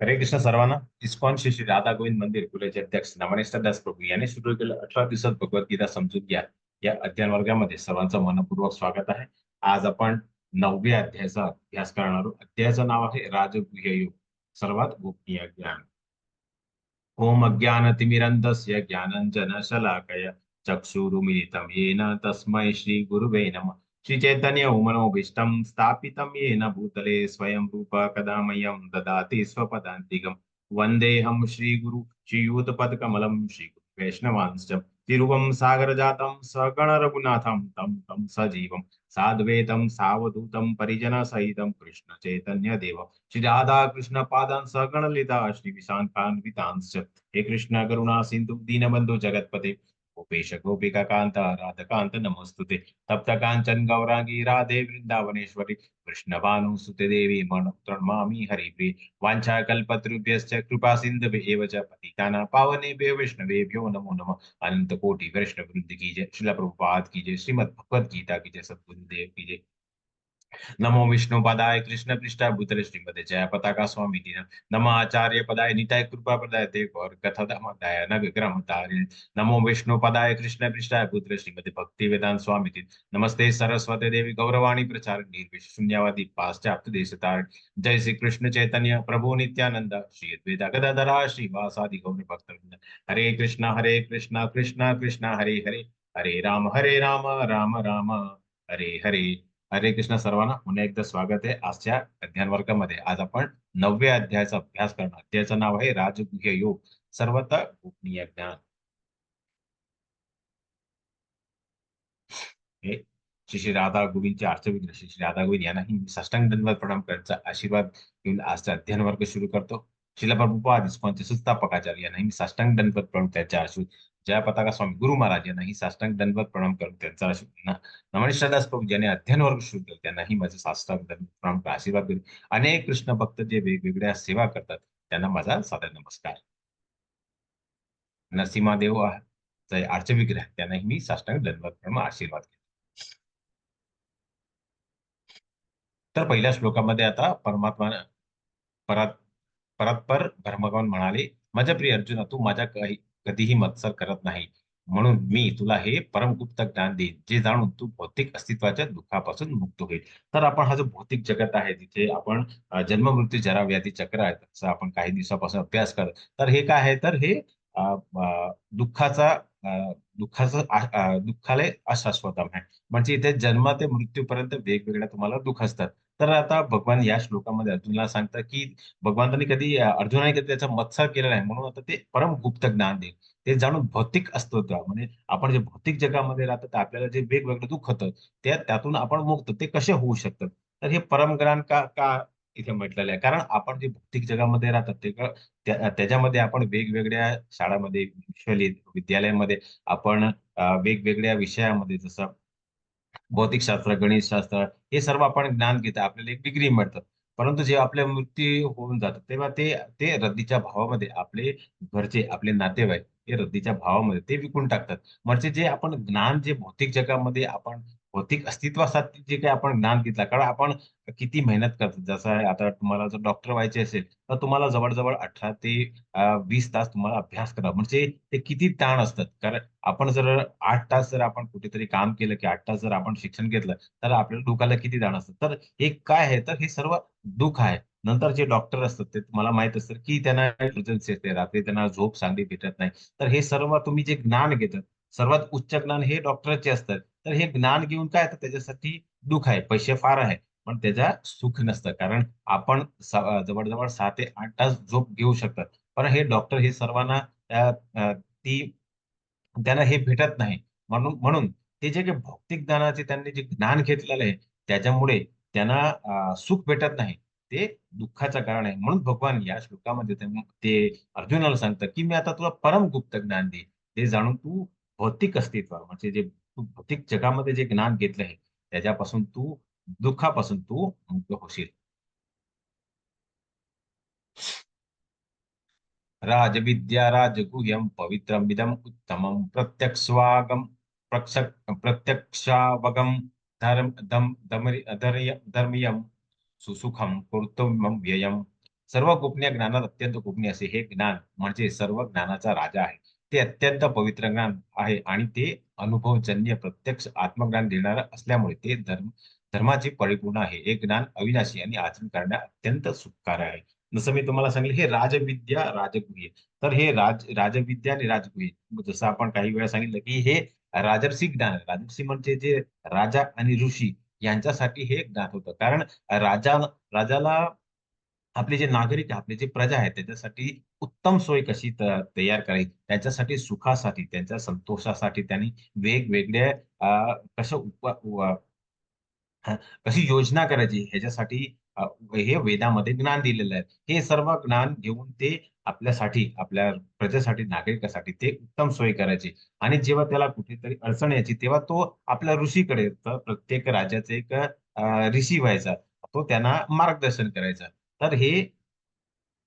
हरे कृष्ण सर्वांना. इस्कॉन श्री श्री राधा गोविंद मंदिर कुलेचे अध्यक्ष नमनिष्ठ दास प्रभू यांनी सुरू केलं 18 दिवसात भगवद्गीता समजून घ्या या अध्ययन वर्गामध्ये सर्वांचं मनपूर्वक स्वागत आहे. आज आपण 9व्या अध्यायाचा अभ्यास करणार आहोत. अध्यायाचं नाव आहे राजगुह्य योग, सर्वात गोपनीय ज्ञान. ओम अज्ञानतिमिरन्धस्य ज्ञानञ्जनशलाकया चक्षुरुमिलितं येन तस्मै श्रीगुरुवे नमः. श्रीचैतन्य मनोभीष्टं स्थापितं येन भूतले स्वयं रूप कदा मह्यं ददाति स्वपदान्तिकं. वन्देऽहं श्रीगुरु श्रीयुतपदकमलं श्रीवैष्णवांश्च तिरुवं सागरजातं सगण रघुनाथं तं तं सजीवं साद्वैतं सावधूतं परिजनसहितं कृष्ण चैतन्य देव श्री राधा कृष्ण पादान सगण लिता श्री विशांतान्वितांश्च. हे कृष्ण करुणा सिंधु दीनबंधु जगतपते गोपेश गोपिका कांता राधकांत नमोस्तुते. तप्त कांचन गौरांगी राधे वृंदावनेश्वरी कृष्ण भानुसुते देवी प्रणमामि हरिप्रिय. वाञ्छा कल्पतरुभ्यश्च कृपा सिन्धुभ्येव च पतितानां पावनेभ्यो वैष्णवेभ्यो नमो नमः. अनंत कोटि वैष्णव वृंद की जय. श्रील प्रभुपाद की जय. श्रीमद् भगवद गीता की जय. सद्गुरुदेव की जय. नमो विष्णु पदाय कृष्ण पृष्ठाय भूतले श्रीमते जय पताका स्वामी नमो आचार्य पदाय निताय कृपा पदाय ते गौर कथा दामोदराय नग ग्रह तारिण. नमो विष्णु पदाय कृष्ण पृष्ठाय भूतले श्रीमते भक्ति वेदांत स्वामी नमस्ते सरस्वती देवी गौरवाणी प्रचार निर्विश शून्यवादी पाश्चात्य देश तारण. जय श्री कृष्ण चैतन्य प्रभु नित्यानंद श्री अद्वैता गदाधरा श्रीवासादि गौर भक्त. हरे कृष्णा कृष्णा कृष्णा हरे हरे हरे राम राम राम हरे हरे. हरे कृष्ण सर्वांना पुन्हा एकदा स्वागत आहे आजच्या अध्ययन वर्गामध्ये. आज आपण 9व्या अध्यायाचा अभ्यास करणार. अध्यायाचं नाव आहे राजगुह्य योग, सर्वत गोपनीय ज्ञान. हे श्री श्री राधा गोविंदचे आर्चविग्रह श्री श्री राधा गोविंद यांनाही मी साष्टांग दंडवत प्रणाम करण्याचा आशीर्वाद घेऊन आजचा अध्ययन वर्ग सुरू करतो. श्रील प्रभुपाद इस्कॉनचे संस्थापकाचार्य यांनाही मी साष्टांग दंडवत प्रणाम त्यांच्या आशीर्वाद. जय पताका स्वामी गुरु महाराज यांनाही साष्टांग दंडवत प्रणाम करून त्यांचा आशीर्वाद. नमनिष्ठादास प्रभू ज्यांनी अध्ययन वर्ग सुरू केला त्यांनाही माझे साष्टांग दंडवत प्रणाम आशीर्वाद देऊन अनेक कृष्ण भक्त जे वेगवेगळ्या सेवा करतात त्यांना माझा सादर नमस्कार. नरसिंहदेव आर्चविग्रह त्यांनाही मी साष्टांग दंडवत प्रणाम आशीर्वाद. तर पहिल्या श्लोकामध्ये आता परमात्मा परत परत्पर भगवान म्हणाले, माझ्या प्रिय अर्जुना, तू माझ्या कधीही मत्सर करत नाही, म्हणून मी तुला हे परमगुप्त ज्ञान देईन, जे जाणून तू भौतिक अस्तित्वाच्या दुःखापासून मुक्त होईल. तर आपण हा जो भौतिक जगत आहे तिथे आपण जन्म मृत्यू जरा व्याधी चक्र आहे असं आपण काही दिवसापासून अभ्यास करत. तर हे काय आहे, तर हे अ, अ, दुःखाचा दुःखालय अशाश्वतम आहे. म्हणजे इथे जन्म ते मृत्यूपर्यंत वेगवेगळ्या तुम्हाला दुःख असतात. तर आता भगवान या श्लोकामध्ये अर्जुनला सांगतात की भगवंतांनी कधी अर्जुनाने कधी त्याचा मत्सर केला नाही, म्हणून आता ते परम गुप्त ज्ञान देईल. ते जाणून भौतिक अस्तित्व म्हणजे आपण जे भौतिक जगामध्ये राहतो तर आपल्याला जे वेगवेगळं दुःख होतं त्यातून आपण मुक्त ते कसे होऊ शकतात. तर हे परम ज्ञान का का इथे म्हटलेलं आहे, कारण आपण जे भौतिक जगामध्ये राहतात त्याच्यामध्ये आपण वेगवेगळ्या शाळामध्ये विद्यालयामध्ये आपण वेगवेगळ्या विषयामध्ये जसं भौतिकशास्त्र गणितशास्त्र हे सर्व आपण ज्ञान घेतो, आपल्याला एक डिग्री मिळतात. परंतु जेव्हा आपल्या मृत्यू होऊन जातात तेव्हा ते ते रद्दीच्या भावामध्ये आपले घरचे आपले नातेवाईक हे रद्दीच्या भावामध्ये ते विकून टाकतात. म्हणजे जे आपण ज्ञान जे भौतिक जगामध्ये आपण भौतिक अस्तित्वासाठी जे काही आपण ज्ञान घेतलं, कारण आपण किती मेहनत करतो. जसं आहे आता तुम्हाला जर डॉक्टर व्हायचे असेल तर तुम्हाला जवळजवळ 18 ते 20 तास तुम्हाला अभ्यास करा. म्हणजे ते किती ताण असतात. कारण आपण जर 8 तास जर आपण कुठेतरी काम केलं की 8 तास जर आपण शिक्षण घेतलं तर आपल्याला डोक्याला किती ताण असतं. तर हे काय आहे, तर हे सर्व दुःख आहे. नंतर जे डॉक्टर असतात ते तुम्हाला माहित असतं की त्यांना इमर्जन्सी असते, रात्री त्यांना झोप चांगली भेटत नाही. तर हे सर्व तुम्ही जे ज्ञान घेतात सर्वात उच्च ज्ञान हे डॉक्टरचे असतात. तर हे ज्ञान घेऊन काय तर त्याच्यासाठी दुःख आहे, पैसे फार आहे, पण त्याचा सुख नसतं. कारण आपण जवळजवळ 6 ते 8 तास झोप घेऊ शकतात. पण हे डॉक्टर हे सर्वांना ती त्यांना हे भेटत नाही. म्हणून म्हणून ते जे काही भौतिक ज्ञानाचे त्यांनी जे ज्ञान घेतलेलं आहे त्याच्यामुळे त्यांना सुख भेटत नाही. ते दुःखाचं कारण आहे. म्हणून भगवान या श्लोकामध्ये ते अर्जुनाला सांगतात की मी आता तुला परम गुप्त ज्ञान देईन, ते जाणून तू भौतिक अस्तित्व म्हणजे जे तू भौतिक जगामध्ये जे ज्ञान घेतलं आहे त्याच्यापासून तू दुःखापासून तू मुक्त होशील. राजविद्या राजगुह्यं पवित्रमिदम् उत्तमं प्रत्यक्षावगम धर्म धर्मीयं सुसुखं कर्तव्यं व्ययम् सर्व गोपनीय ज्ञानात अत्यंत गोपनीय असे हे ज्ञान म्हणजे सर्व ज्ञानाचा राजा आहे. ते अत्यंत पवित्र ज्ञान आहे आणि ते अनुभवजन्य प्रत्यक्ष आत्मज्ञान देणारं असल्यामुळे ते धर्माचे परिपूर्ण आहे. हे ज्ञान अविनाशी आणि आचरण करण्यास अत्यंत सुखकार आहे. जसं मी तुम्हाला सांगितलं हे राजविद्या राजगुह्य. तर हे राजविद्या आणि राजगुह्य जसं आपण काही वेळा सांगितलं की हे राजर्षी ज्ञान आहे. राजर्षी म्हणजे जे राजा आणि ऋषी यांच्यासाठी हे ज्ञान होतं. कारण राजा राजाला आपले जे नागरिक आहे, आपले जे प्रजा आहे त्याच्यासाठी उत्तम सोय कशी तयार करायची, त्यांच्यासाठी सुखासाठी, त्यांच्या संतोषासाठी त्यांनी वेगवेगळ्या कसं हा, कशी योजना करायची ह्याच्यासाठी हे वेदामध्ये ज्ञान दिलेलं आहे. हे सर्व ज्ञान घेऊन ते आपल्यासाठी, आपल्या प्रजेसाठी, नागरिकासाठी ते उत्तम सोय करायचे. आणि जेव्हा त्याला कुठेतरी अडचण यायची तेव्हा तो आपल्या ऋषीकडे, तर प्रत्येक राजाचा एक ऋषी व्हायचा. तो त्यांना मार्गदर्शन करायचा. तर हे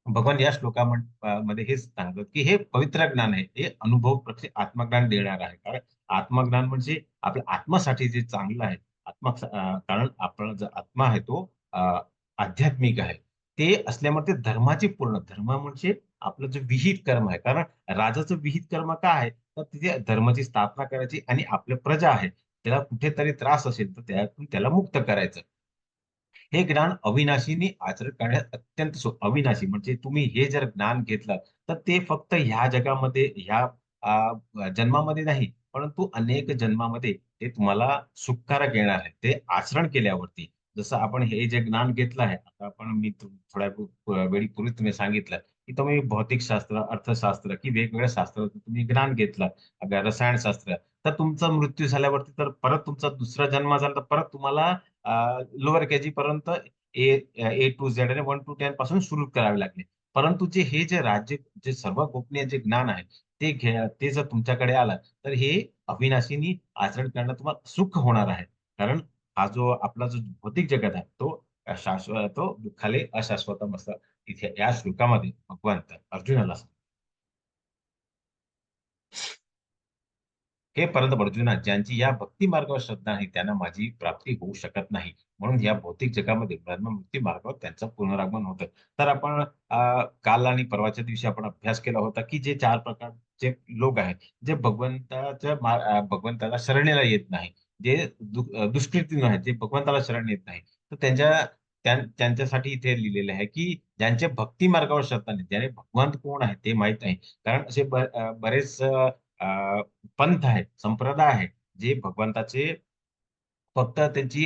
भगवान या श्लोकामध्ये हेच सांगतात की हे पवित्र ज्ञान आहे. हे अनुभव प्रत्यक्ष आत्मज्ञान देणार आहे. कारण आत्मज्ञान म्हणजे आपल्या आत्मासाठी जे चांगलं आहे. कारण आपला जो आत्मा आहे तो आध्यात्मिक आहे. ते असल्यामुळे ते धर्माचे पूर्ण धर्म म्हणजे आपलं जे विहित कर्म आहे. कारण राजाचं विहित कर्म काय आहे? तर तिथे धर्माची स्थापना करायची आणि आपल्या प्रजा आहे त्याला कुठेतरी त्रास असेल तर त्यातून त्याला मुक्त करायचं. हे ज्ञान अविनाशीने आचरण करण्यास अत्यंत अविनाशी म्हणजे तुम्ही हे जर ज्ञान घेतलं तर ते फक्त ह्या जगामध्ये ह्या जन्मामध्ये नाही परंतु अनेक जन्मामध्ये ते तुम्हाला सुखकारक येणार आहे ते आचरण केल्यावरती. जसं आपण हे जे ज्ञान घेतलं आहे आता आपण मी थोड्या वेळी पूर्वी तुम्ही सांगितलं की तुम्ही भौतिकशास्त्र अर्थशास्त्र की वेगवेगळ्या शास्त्राचं तुम्ही ज्ञान घेतलं. रसायनशास्त्र तर तुमचा मृत्यू झाल्यावरती तर परत तुमचा दुसरा जन्म झाला तर परत तुम्हाला लोअर केजी पर्यंत ए टू झेड आणि 1 to 10 पासून सुरू करावे लागले. परंतु हे जे राज्य जे सर्व गोपनीय जे ज्ञान आहे ते जर तुमच्याकडे आलं तर हे अविनाशीनी आचरण करणं तुम्हाला सुख होणार आहे. कारण हा जो आपला जो भौतिक जगत आहे तो शाश्वत तो दुःखाले अशाश्वतम असं इथे या श्लोकामध्ये भगवंत अर्जुनाला सांगतात. हे परंतु अर्जुना ज्यांची या भक्ती मार्गावर श्रद्धा नाही त्यांना माझी प्राप्ती होऊ शकत नाही. म्हणून या भौतिक जगामध्ये ब्रह्ममुक्ती मार्गावर त्यांचं पुनरागमन होतं. तर आपण काल आणि परवाच्या दिवशी आपण अभ्यास केला होता की जे 4 प्रकारचे लोक आहेत जे भगवंताला शरणेला येत नाही. जे दुष्कृती आहेत जे भगवंताला शरण येत नाही. तर त्यांच्यासाठी इथे लिहिलेलं आहे की ज्यांच्या भक्ती मार्गावर श्रद्धा नाही ज्याने भगवंत कोण आहे ते माहित नाही. कारण असे बरेच पंथ आहेत, संप्रदाय आहेत, जे भगवंताचे फक्त त्यांची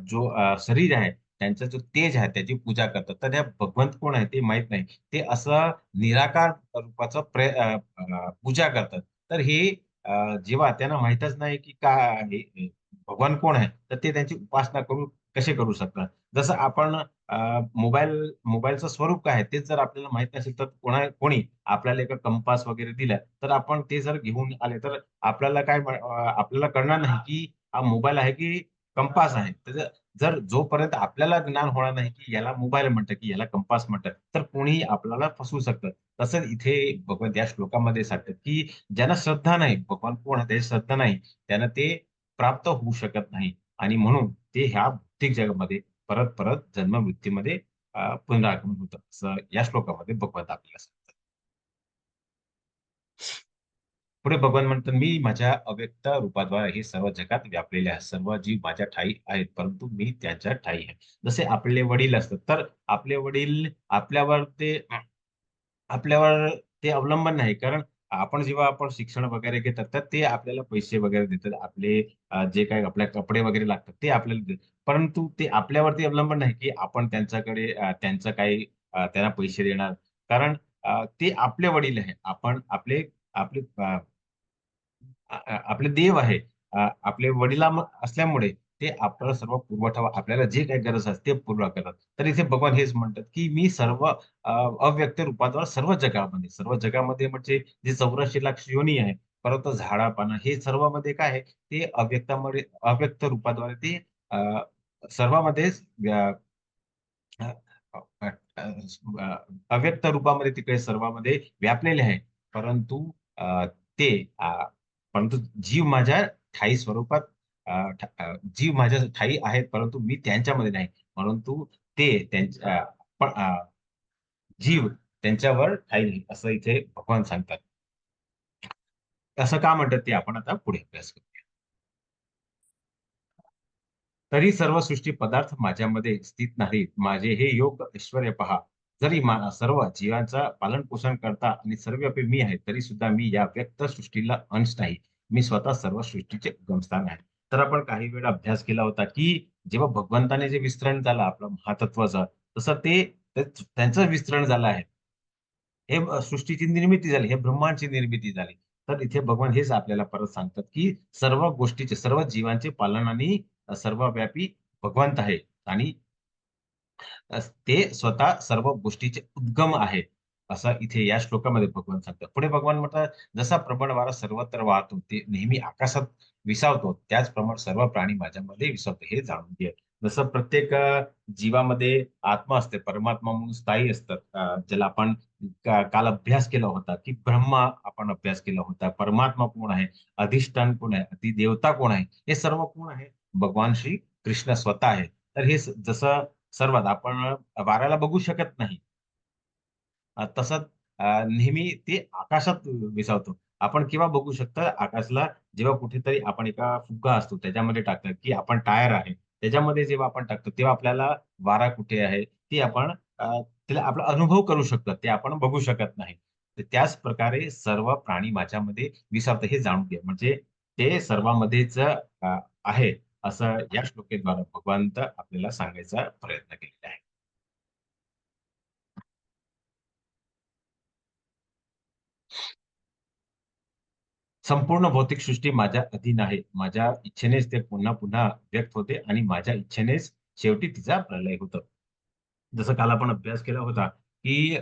जो शरीर आहे, त्यांचा जो तेज आहे, त्याची पूजा करतात. तर त्या भगवंत कोण आहे ते माहीत नाही. ते असं निराकार रूपाचं पूजा करतात. तर हे जेव्हा त्यांना माहीतच नाही की काय आहे, भगवान कोण आहे, तर ते त्यांची उपासना करून कसे करू शकतात. जसं आपण मोबाईलचं स्वरूप काय आहे, तेच जर आपल्याला माहीत नसेल, तर कोणी आपल्याला एक कंपास वगैरे दिला, तर आपण ते जर घेऊन आले, तर आपल्याला कळणार नाही की हा मोबाईल आहे की कंपास आहे. तर जर जोपर्यंत आपल्याला ज्ञान होणार नाही की याला मोबाईल म्हणतात की याला कंपास म्हणतात, तर कोणीही आपल्याला फसवू शकतं. तसंच इथे भगवंत या श्लोकामध्ये सांगतात की ज्यांना श्रद्धा नाही, भगवान कोण आहे त्याची श्रद्धा नाही, त्यांना ते प्राप्त होऊ शकत नाही. आणि म्हणून ते ह्या भौतिक जगामध्ये परत परत जन्म मृत्यूमध्ये पुनरागमन होतं. असं या श्लोकामध्ये भगवंत आपल्याला सांगतात. पुढे भगवान म्हणतात मी माझ्या अव्यक्त रूपाद्वारे हे सर्व जगात व्यापलेले आहे. सर्व जीव माझ्या ठायी आहेत, परंतु मी त्यांच्या ठायी आहे. जसे आपले वडील असतात, तर आपले वडील आपल्यावर ते अवलंबन नाही. कारण आपण शिक्षण वगैरे घेतात, तर ते आपल्याला पैसे वगैरे देतात. जे काही आपल्या कपडे वगैरे लागतात, ते आपल्याला देतात. परंतु ते आपल्यावरती अवलंबन नाही, की आपण त्यांच्याकडे त्यांचं काही त्यांना पैसे देणार. कारण ते आपले वडील आहे. आपण आपले आपले आपले देव आहे. आपले वडिला असल्यामुळे ते आपल्याला सर्व पुरवठा आपल्याला जे काही गरज असते ते पूर्ण करतात. तर इथे भगवान हेच म्हणतात, की मी सर्व अव्यक्त रूपाद्वारे सर्व जगामध्ये म्हणजे जे 84 लाख योनी आहे, परत झाडा-पानं हे सर्वामध्ये काय आहे, ते अव्यक्त रूपाद्वारे ते अ, सर्वांमध्येच अ, अ, अ, अव्यक्त रूपामध्ये तिकडे सर्वांमध्ये व्यापलेले आहे. परंतु अ, ते अ, परंतु जीव माझ्या ठायी स्वरूपात जीव माझ्या ठायी आहेत, परंतु मी त्यांच्यामध्ये नाही. परंतु ते त्यांच्या जीव त्यांच्यावर ठाई नाही असं इथे भगवान सांगतात. असं का म्हणतात ते आपण आता पुढे अभ्यास करू. तरी सर्व सृष्टी पदार्थ माझ्यामध्ये स्थित नाहीत. माझे हे योग ऐश्वर्य पहा. जरी सर्व जीवांचा पालन पोषण करता आणि सर्वव्यापी मी आहे, तरी सुद्धा मी या व्यक्त सृष्टीला अंश नाही. मी स्वतः सर्व सृष्टीचे उगमस्थान आहे. तर आपण काही वेळ अभ्यास केला होता, की जेव्हा भगवंताने जे विस्तरण झालं आपलं महातत्वाचं, तसं त्यांचं विस्तरण झालं आहे. हे सृष्टीची निर्मिती झाली, हे ब्रह्मांडची निर्मिती झाली. तर इथे भगवान हेच आपल्याला परत सांगतात, की सर्व गोष्टीचे, सर्व जीवांचे पालन आणि सर्वव्यापी भगवंत आहे आणि ते स्वतः सर्व गोष्टीचे उद्गम आहे. असं इथे या श्लोकामध्ये भगवान सांगतात. पुढे भगवान म्हणतात, "जसा प्रबळ वारा सर्वत्र वाहतो, ते नेहमी आकाशात विसावतो, त्याचप्रमाणे सर्व प्राणी माझ्यामध्ये विसावतो, हे जाणून घे." जसं प्रत्येक जीवामध्ये आत्मा असते, परमात्मा म्हणून स्थायी असतात. ज्याला आपण काल अभ्यास केला होता, की ब्रह्मा आपण अभ्यास केला होता. परमात्मा कोण आहे? अधिष्ठान कोण आहे? अधिदेवता कोण आहे? हे सर्व कोण आहे? भगवान श्री कृष्ण स्वतः आहे. तर हे जसं सर्वात आपण वाऱ्याला बघू शकत नाही. तसंच नेहमी ते आकाशात विसावतो. आपण केव्हा बघू शकतो आकाशला जेव्हा कुठेतरी आपण एका फुगा असतो त्याच्यामध्ये टाकतात, की आपण टायर आहे. त्याच्यामध्ये जेव्हा आपण टाकतो तेव्हा आपल्याला वारा कुठे आहे ते आपण त्याला आपला अनुभव करू शकतो. ते आपण बघू शकत नाही. तर त्याच प्रकारे सर्व प्राणी माझ्यामध्ये विसावतं हे जाणून घ्या. म्हणजे ते सर्वांमध्येच आहे असं या श्लोकेद्वारे भगवंत आपल्याला सांगायचा प्रयत्न केलेला आहे. संपूर्ण भौतिक सृष्टी माझ्या अधीन आहे. माझ्या इच्छेनेच ते पुन्हा पुन्हा व्यक्त होते आणि माझ्या इच्छेनेच शेवटी तिचा प्रलय होतो. जसं काल आपण अभ्यास केला होता, की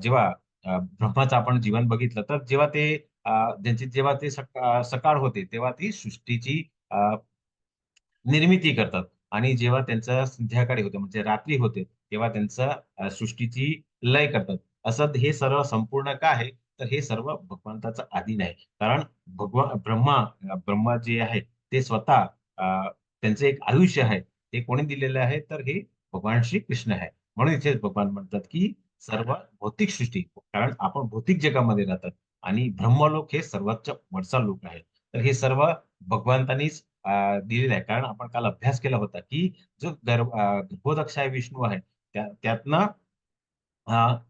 जेव्हा ब्रह्माचं आपण जीवन बघितलं, तर जेव्हा ते सकाळ होते, तेव्हा ती सृष्टीची निर्मिती करतात आणि जेव्हा त्यांचं संध्याकाळी होते म्हणजे रात्री होते, तेव्हा त्यांचं सृष्टीची लय करतात. असं हे सर्व संपूर्ण का आहे? तर हे सर्व भगवंताचं अधीन आहे. कारण ब्रह्मा जे आहे ते स्वतः त्यांचं एक आयुष्य आहे. ते कोणी दिलेलं आहे? तर हे भगवान श्री कृष्ण आहे. म्हणून इथे भगवान म्हणतात, की सर्व भौतिक सृष्टी कारण आपण भौतिक जगामध्ये राहतात आणि ब्रह्मलोक हे सर्वोच्च वरचा लोक आहे. तर हे सर्व भगवंतानीच दिलेला आहे. कारण आपण काल अभ्यास केला होता, की जो गर्भोदक आहे विष्णू आहे, त्यातनं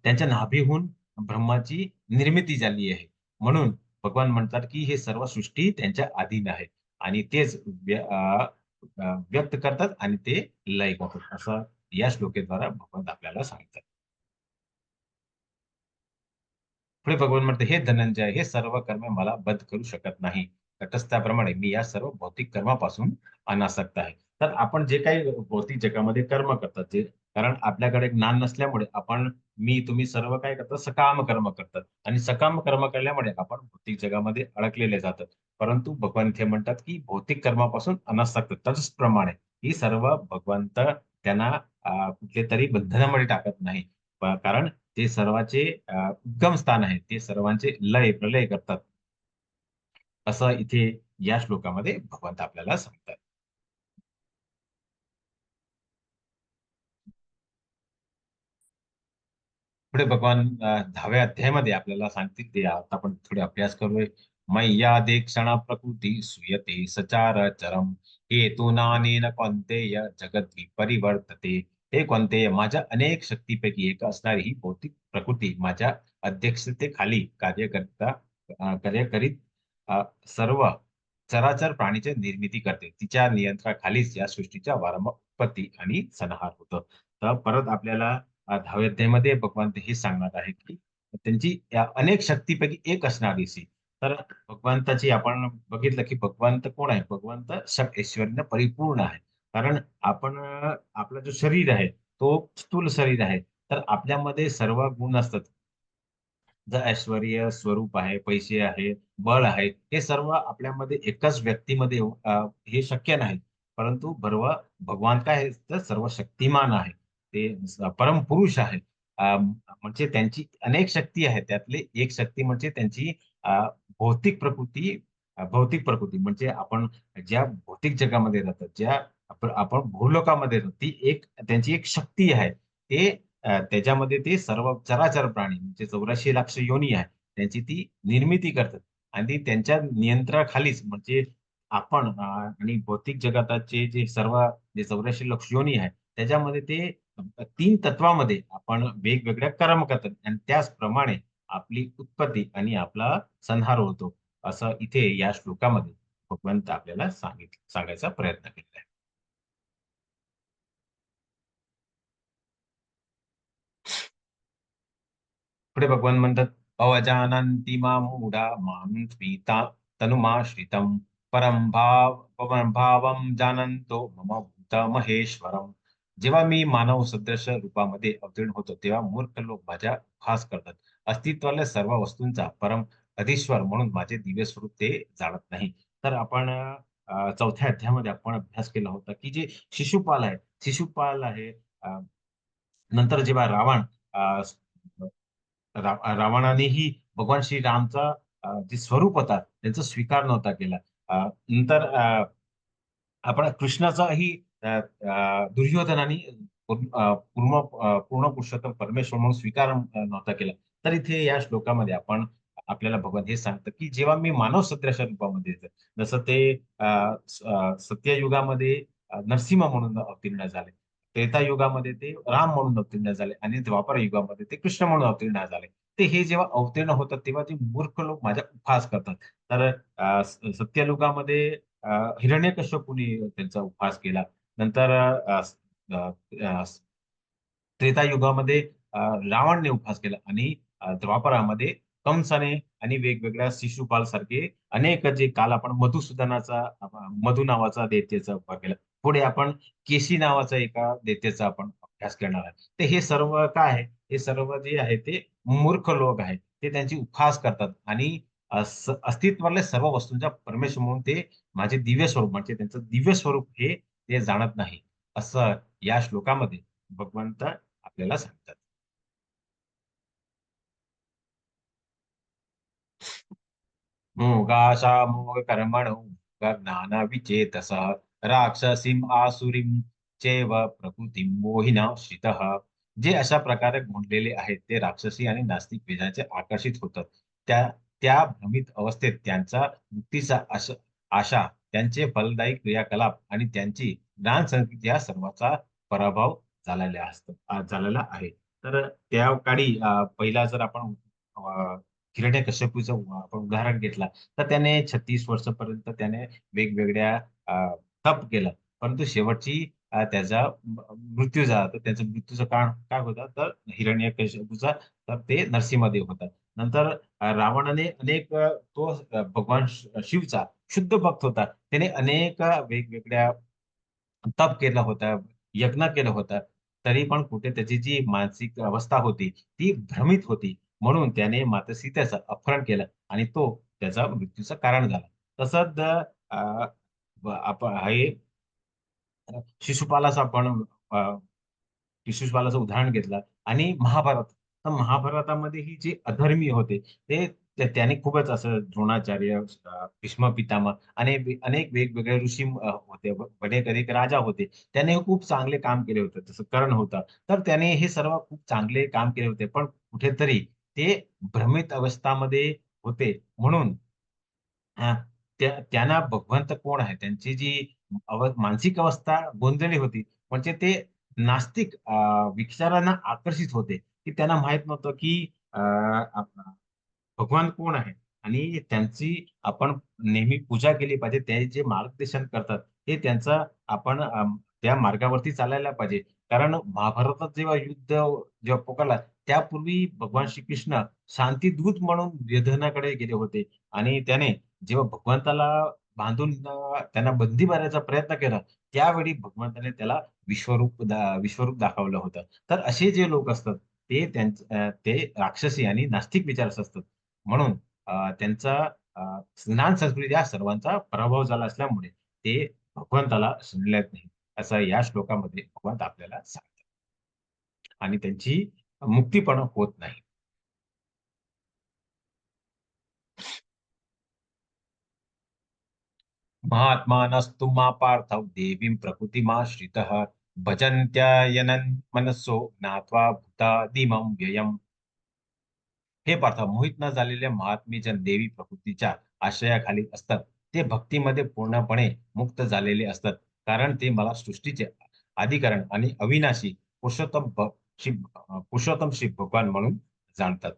त्यांच्या नाभीहून ब्रह्माची निर्मिती झाली आहे. म्हणून भगवान म्हणतात, की हे सर्व सृष्टी त्यांच्या अधीन आहे आणि तेच व्यक्त करतात आणि ते लय करतात. असं या श्लोकेद्वारे भगवंत आपल्याला सांगतात. पुढे भगवान म्हणते, "हे धनंजय, हे सर्व कर्म मला बद्ध करू शकत नाही. तटस्थाप्रमाणे मी या सर्व भौतिक कर्मापासून अनासक्त आहे." तर आपण जे काही भौतिक जगामध्ये कर्म करतात, कारण आपल्याकडे ज्ञान नसल्यामुळे तुम्ही सर्व काय करतात, सकाम कर्म करतात आणि सकाम कर्म केल्यामुळे आपण भौतिक जगामध्ये अडकलेले जातात. परंतु भगवान इथे म्हणतात, की भौतिक कर्मापासून अनासक्त त्याचप्रमाणे ही सर्व भगवंत त्यांना कुठलेतरी बंधनामध्ये टाकत नाही. कारण ते सर्वांचे उद्गम स्थान आहे. ते सर्वांचे प्रलय करतात. असं इथे या श्लोकामध्ये भगवंत आपल्याला सांगतात. पुढे भगवान 10व्या अध्यायामध्ये आपल्याला सांगतील ते आता आपण थोडे अभ्यास करूया. मय्यादे क्षण प्रकृती सूयते सचार चरम हेतुनानेन कौन्तेय जगद् परिवर्तते. हे कौन्तेय माझ्या अनेक शक्तीपैकी एक असणारी ही भौतिक प्रकृती माझ्या अध्यक्षतेखाली कार्य करीत सर्व चराचर प्राणीची निर्मिती करते. तिच्या नियंत्रणाखालीच या सृष्टीच्या वारंवार उत्पत्ती आणि संहार होतं. तर परत आपल्याला 10व्या अध्यायामध्ये भगवान ते हेच सांगणार आहे, की त्यांची या अनेक शक्तीपैकी एक असणारी सी. तर भगवंताची आपण बघितलं, की भगवंत कोण आहे? भगवंत ऐश्वर्याने परिपूर्ण आहे. कारण आपलं जो शरीर आहे, तो स्थूल शरीर आहे. तर आपल्यामध्ये सर्व गुण असतात. जर ऐश्वर्य, स्वरूप आहे, पैसे आहे, बळ आहे, हे सर्व आपल्यामध्ये एकाच व्यक्तीमध्ये हे शक्य नाही. परंतु भगवान काय आहे? तर सर्व शक्तिमान आहे. ते परमपुरुष आहे. म्हणजे त्यांची अनेक शक्ती आहेत. त्यातली एक शक्ती म्हणजे त्यांची अ, भौतिक प्रकृती भौतिक प्रकृती म्हणजे आपण ज्या भौतिक जगामध्ये राहतात, ज्या आपण भूलोकामध्ये राहतो, ती एक त्यांची एक शक्ती आहे. ते त्याच्यामध्ये ते सर्व चराचर प्राणी म्हणजे 84 लाख योनी आहे त्यांची ती निर्मिती करतात आणि ती त्यांच्या नियंत्रणाखालीच म्हणजे आपण आणि भौतिक जगताचे जे सर्व जे 84 लाख योनी आहे त्याच्यामध्ये ते 3 तत्वामध्ये आपण वेगवेगळ्या कर्म करतात आणि त्याचप्रमाणे आपली उत्पत्ती आणि आपला संहार होतो असं इथे या श्लोकामध्ये भगवंत आपल्याला सांगायचा प्रयत्न केलेला आहे. पुढे भगवान म्हणतात अवजानन्ति मामूढा मां स्मिता तनुमाश्रितम् परम भावम जानन्तो मम भूत महेश्वरम. जेव्हा मी मानव सदृश रूपामध्ये अवतीर्ण होतो तेव्हा मूर्ख लोक माझ्या उपहास करतात. अस्तित्वाल्या सर्व वस्तूंचा परम अधीश्वर म्हणून माझे दिव्य स्वरूप ते जाणत नाही. तर आपण चौथ्या अध्यायामध्ये आपण अभ्यास केला होता की जे शिशुपाल आहे नंतर जेव्हा रावण अ, रावणानेही भगवान श्रीरामचा जे स्वरूप होता त्यांचा स्वीकार नव्हता केला. नंतर आपण कृष्णाचाही दुर्योधनाने पूर्ण पुरुषोत्तम परमेश्वर म्हणून स्वीकार नव्हता केला. तर इथे या श्लोकामध्ये आपण आपल्याला भगवान हे सांगतं की जेव्हा मी मानव सदृश रूपामध्ये येतो जसं ते सत्ययुगामध्ये नरसिंह म्हणून अवतीर्ण झाले. त्रेतायुगामध्ये ते राम म्हणून अवतीर्ण झाले आणि द्वापर युगामध्ये ते कृष्ण म्हणून अवतीर्ण झाले. ते हे जेव्हा अवतीर्ण होतात तेव्हा ते मूर्ख लोक माझ्या उपहास करतात. तर सत्ययुगामध्ये हिरण्यकश्यपूने त्यांचा उपहास केला. नंतर अ, अ, त्रेतायुगामध्ये रावणने उपहास केला आणि द्वापरामध्ये कंसाने आणि वेगवेगळ्या शिशुपाल सारखे अनेक जे काल आपण मधु नावाचा दैत्याचा उपहार केला. पुढे आपण केशी नावाचा एका दैत्याचा आपण अभ्यास करणार आहे. तर हे सर्व काय आहे? हे सर्व जे आहे ते मूर्ख लोक आहेत. ते त्यांची उपहास करतात आणि अस्तित्वातल्या सर्व वस्तूंच्या परमेश्वर म्हणून ते माझे दिव्य स्वरूप म्हणजे त्यांचं दिव्य स्वरूप हे ते जाणत नाही. असं या श्लोकामध्ये भगवंत आपल्याला सांगतात. मोगाशामोग कर्मणो ज्ञानविचेतसः राक्षसीम आसुरीम चैव प्रकृतीम मोहिना श्रितः. जे अशा प्रकारे गुंतलेले आहेत ते राक्षसी आणि नास्तिक वेदांचे आकर्षित होतात. त्या त्या भ्रमित अवस्थेत त्यांचा मुक्तीचा आशा त्यांचे फलदायी क्रियाकलाप आणि त्यांची ज्ञान संस्कृती या सर्वांचा पराभव झालेला आहे. तर त्या काळी पहिला जर आपण हिरण्यकश्यपूचं आपण उदाहरण घेतला तर त्याने 36 वर्षपर्यंत त्याने वेगवेगळ्या तप केलं परंतु शेवटची त्याचा मृत्यू झाला तर त्याच्या मृत्यूचं कारण काय होतं तर हिरण्यकश्यपूचा तर ते नरसिंहदेव होता. नंतर रावणाने अनेक तो भगवान शिवचा शुद्ध भक्त होता त्याने अनेक वेगवेगळ्या तप केला होता यज्ञ केला होता तरी पण कुठे त्याची जी मानसिक अवस्था होती ती भ्रमित होती म्हणून त्याने माता सीतेचं अपहरण केलं आणि तो त्याचा मृत्यूचं कारण झाला. तसंच आपण हे शिशुपालाचं आपण अ, शिशुपालाचं उदाहरण घेतलं आणि महाभारत तर महाभारतामध्येही जे अधर्मी होते ते त्याने खूपच असं द्रोणाचार्य भीष्म पितामह आणि अनेक वेगवेगळे ऋषी होते अनेक अनेक राजा होते त्याने खूप चांगले काम केले होते जसं कर्ण होता तर त्याने हे सर्व खूप चांगले काम केले होते पण कुठेतरी ते भ्रमित अवस्थामध्ये होते म्हणून हा, त्यांना भगवंत कोण आहे त्यांची जी मानसिक अवस्था गोंधळली होती म्हणजे ते नास्तिक विचारांना आकर्षित होते की त्यांना माहित नव्हतं की भगवान कोण आहे आणि त्यांची आपण नेहमी पूजा केली पाहिजे ते जे मार्गदर्शन करतात हे त्यांचा आपण त्या मार्गावरती चालायला पाहिजे कारण महाभारतात जेव्हा युद्ध जेव्हा पोकारला त्यापूर्वी भगवान श्रीकृष्ण शांतीदूत म्हणून दुर्योधनाकडे गेले होते आणि त्याने जेव्हा भगवंताला बांधून त्यांना बंदी मारायचा प्रयत्न केला त्यावेळी भगवंताने त्याला विश्वरूप दाखवलं होतं. तर असे जे लोक असतात ते राक्षसी आणि नास्तिक विचारच असतात. म्हणून त्यांचा स्नान संस्कृती या सर्वांचा पराभव झाला असल्यामुळे ते भगवंताला शरणले नाही असं या श्लोकामध्ये भगवंत आपल्याला सांगतात आणि त्यांची मुक्ती पण होत नाही. महात्मानस्तु मा पार्थौ देवीं प्रकृतिमाश्रितः भजन्त्यायनन् मनस्सो ज्ञात्वा भूतादिमं व्ययम्. हे पार्था, मोहित न झालेले महात्मे जन देवी प्रकृतीच्या आश्रयाखाली असतात. ते भक्तीमध्ये पूर्णपणे मुक्त झालेले असतात, कारण ते मला सृष्टीचे आदिकारण आणि अविनाशी शिव पुरुषोत्तम शिव भगवान म्हणून जाणतात.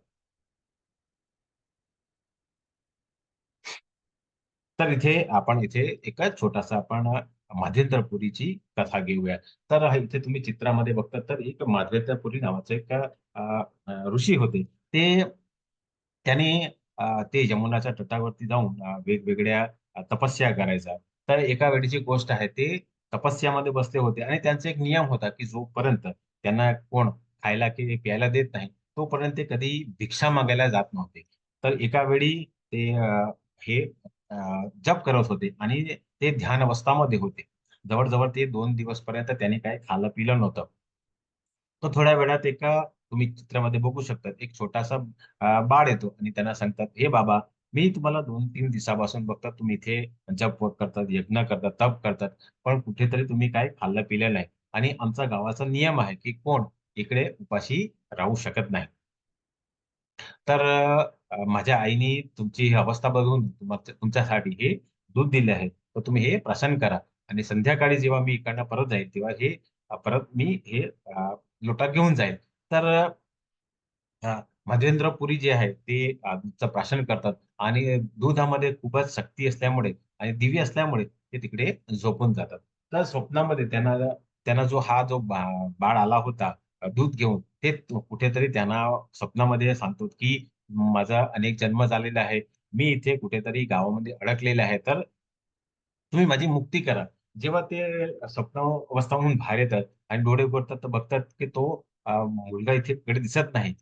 तर इथे एक छोटासा आपण माध्यंतरपुरीची कथा घेऊया. तर इथे तुम्ही चित्रामध्ये बघता तर एक माध्यंतरपुरी नावाचे एक ऋषी होते. ते त्याने ते यमुनाच्या तटावरती जाऊन वेगवेगळ्या तपस्या करायचा. तर एका वेळेची गोष्ट आहे, ते तपस्यामध्ये बसले होते आणि त्यांचा एक नियम होता की जोपर्यंत त्यांना कोण खायला की प्यायला देत नाही, तोपर्यंत ते कधी भिक्षा मागायला जात नव्हते. तर एका वेळी ते हे अ, जप करत होते आणि ते ध्यान अवस्थामध्ये होते. जवळजवळ ते 2 दिवस पर्यंत त्यांनी काही खाल्लं पिलं नव्हतं. तो थोड्या वेळात तुम्ही चित्रामध्ये बघू शकता, एक छोटासा बाळ येतो आणि त्यांना सांगतात, हे बाबा, मी तुम्हाला 2-3 दिवसापासून बघतात, तुम्ही इथे जप करतात, यज्ञ करतात, तप करतात, पण कुठेतरी तुम्ही काय खाल्लं पिलं नाही. आणि आमचा गावाचा नियम आहे की कोण इकडे उपाशी राहू शकत नाही. तर माझ्या आईने तुमची ही अवस्था बघून तुमच्यासाठी हे दूध दिले आहे. तर तुम्ही हे प्राशन करा आणि संध्याकाळी जेव्हा मी इकडनं परत जाईल, तेव्हा परत मी लोटा घेऊन जाईल. तर मध्येंद्रपुरी जे आहे ते दूधचं प्राशन करतात आणि दुधामध्ये खूपच शक्ती असल्यामुळे आणि दिवी असल्यामुळे ते तिकडे झोपून जातात. तर स्वप्नामध्ये त्यांना त्यांना जो बाळ आला होता दूध घेऊन, ते कुठेतरी त्यांना स्वप्नामध्ये सांगतो की माझा अनेक जन्म झालेला आहे. मी इथे कुठेतरी गावामध्ये अडकलेले आहे. तर तुम्ही माझी मुक्ती करा. जेव्हा ते स्वप्न अवस्थावरून बाहेर येतात आणि डोळे उघडतात तर बघतात की तो मुलगा इकडे दिसत नाही.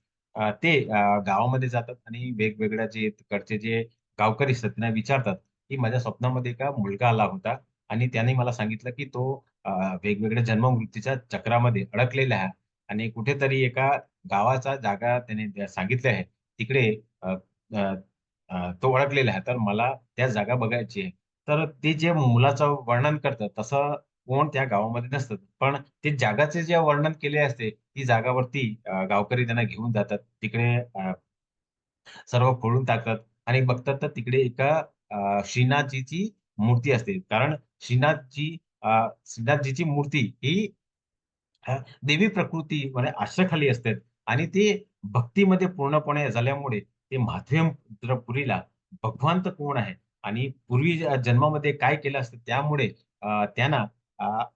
ते गावामध्ये जातात आणि वेगवेगळ्या जे तिकडचे जे गावकरी असतात त्यांना विचारतात, की माझ्या स्वप्नामध्ये का मुलगा आला होता आणि त्याने मला सांगितलं की तो वेगवेगळ्या जन्म-मृत्यूच्या चक्रामध्ये अडकलेला आहे आणि कुठेतरी एका गावाचा जागा त्याने सांगितली आहे. तिकडे अ, अ, तो अडकलेला आहे. तर मला त्या जागा बघायची आहे. तर ते जे मुलाचं वर्णन करतात, तसं कोण त्या गावामध्ये नसतं. पण ते जगाचे जे वर्णन केले असते, ती जागावरती गावकरी त्यांना घेऊन जातात. तिकडे सर्व खोडून टाकतात आणि बघतात तर तिकडे एका श्रीनाथजीची मूर्ती असते. कारण श्रीनाथजीची मूर्ती ही देवी प्रकृती म्हणजे आश्रयाखाली असतात आणि ते भक्तीमध्ये पूर्णपणे झाल्यामुळे ते माध्यमपुरीला भगवान तर कोण आहे आणि पूर्वी जन्मामध्ये काय केलं असतं त्यामुळे त्यांना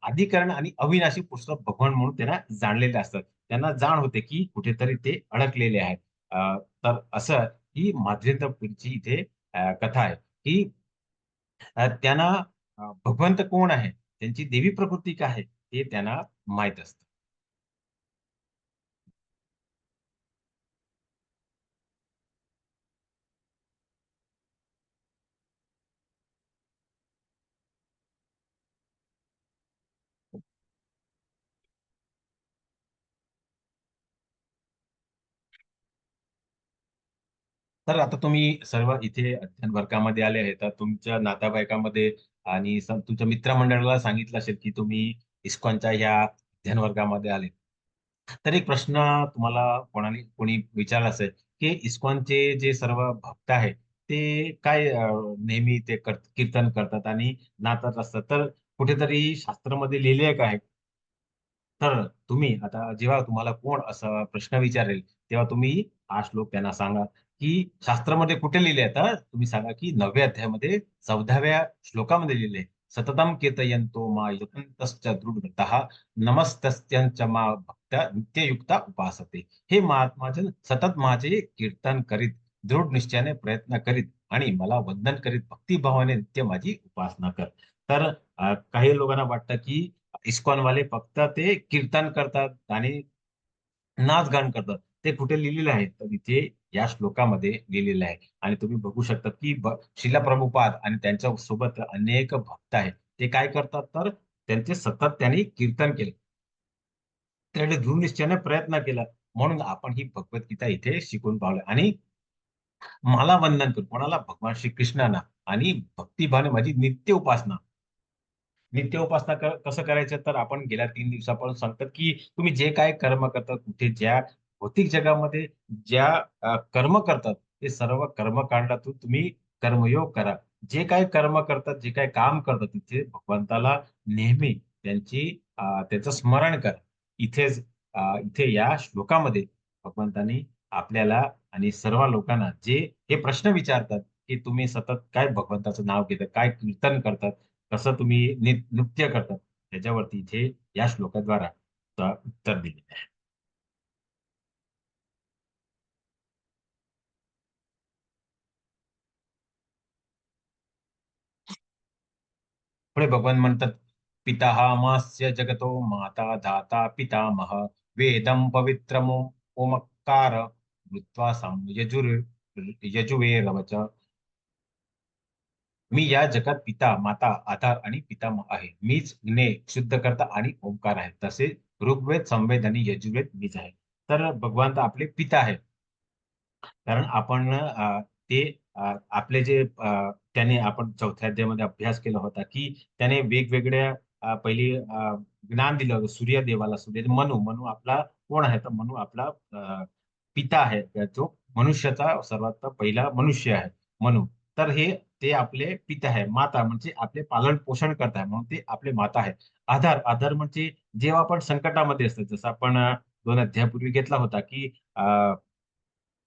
आदिकरण आणि अविनाशी पुस्तक भगवान म्हणून त्यांना जाणलेले असतात. त्यांना जाण होते की कुठेतरी ते अडकलेले आहेत. तर असं ही माध्यमपुरीची इथे कथा आहे की त्यांना भगवंत कोण आहे, त्यांची देवी प्रकृती काय आहे, हे त्यांना माहीत असतं. तर आता तुम्ही सर्व इथे अध्ययन वर्गामध्ये आले आहेत, तर तुमच्या नातेवाईकामध्ये आणि तुमच्या मित्रमंडळाला सांगितलं असेल, की तुम्ही इस्कॉनच्या या अध्ययन वर्गामध्ये आले. तर एक प्रश्न तुम्हाला कोणी विचारला असेल, की इस्कॉनचे जे सर्व भक्त आहेत, ते काय नेहमी ते कीर्तन करतात आणि नाचत असतात. तर कुठेतरी शास्त्रामध्ये लिहिले आहे काय? तर तुम्ही आता जेव्हा तुम्हाला कोण असा प्रश्न विचारेल, तेव्हा तुम्ही हा श्लोक त्यांना सांगा, की शास्त्रामध्ये कुठे लिहिले आहे? तर तुम्ही सांगा, की 9व्या अध्यायामध्ये 14व्या श्लोकामध्ये लिहिले आहे. सततम कीर्तयन्तो मा यतन्तश्च दृढव्रतः नमस्तस्यञ्च मा भक्त्या नित्ययुक्ता उपासते. हे महात्माजन सतत माझे कीर्तन करीत, दृढ निश्चयाने प्रयत्न करीत आणि मला वंदन करीत भक्तिभावाने नित्य माझी उपासना कर. तर काही लोकांना वाटतं, की इस्कॉनवाले फक्त ते कीर्तन करतात आणि नाच-गान करतात. ते कुठे लिहिलेलं आहे? तर इथे या श्लोकामध्ये लिहिलेलं आहे. आणि तुम्ही बघू शकता, की श्रील प्रभुपाद आणि त्यांच्या सोबत अनेक भक्त आहेत. ते काय करतात? तर त्यांचे सतत त्यांनी कीर्तन केले. त्याने दृढनिश्चयाने प्रयत्न केला. म्हणून आपण ही भगवद्गीता इथे शिकून पावलं आणि मला वंदन कर. कोणाला? भगवान श्रीकृष्णांना आणि भक्तिभावाने माझी नित्य उपासना. नित्य उपासना कसं करायचं, तर आपण गेल्या 3 दिवसापासून सांगतात की तुम्ही जे काय कर्म करतात, कुठे ज्या भौतिक जगामध्ये ज्या कर्म करतात, ते सर्व कर्मकांडातून तुम्ही कर्मयोग करा. जे काही कर्म करतात, जे काही काम करतात, तिथे भगवंताला नेहमी त्याचं स्मरण करा. इथेच इथे या श्लोकामध्ये भगवंतानी आपल्याला आणि सर्व लोकांना जे हे प्रश्न विचारतात, की तुम्ही सतत काय भगवंताचं नाव घेतात, काय कीर्तन करतात, कसं तुम्ही नृत्य करतात, त्याच्यावरती इथे या श्लोकाद्वारा उत्तर दिलेलं आहे. पुढे भगवान म्हणतात, पितामहस्य जगतो माता धाता पितामह वेदम पवित्रमो ओमकार मृत्वा यजुवेरवच. मी या जगात पिता, माता, आधार आणि पितामह आहे. मीच ज्ञे, शुद्ध करता आणि ओंकार आहे. तसे ऋग्वेद, संवेद आणि यजुर्वेद मीच आहे. तर भगवान तर आपले पिता आहेत. कारण आपण ते आपले जे त्याने आपण चौथ्या अध्यायामध्ये अभ्यास केला होता की त्याने वेगवेगळ्या पहिली ज्ञान दिलं होतं सूर्यदेवाला. मनु मनु आपला कोण आहे, तर मनु आपला पिता आहे, जो मनुष्याचा सर्वात पहिला मनुष्य आहे मनु. तर हे ते आपले पिता आहे. माता म्हणजे आपले पालन पोषण करत आहे, म्हणून ते आपले माता आहे. आधार आधार म्हणजे जेव्हा आपण संकटामध्ये असतो, जसं आपण 2 अध्यायापूर्वी घेतला होता की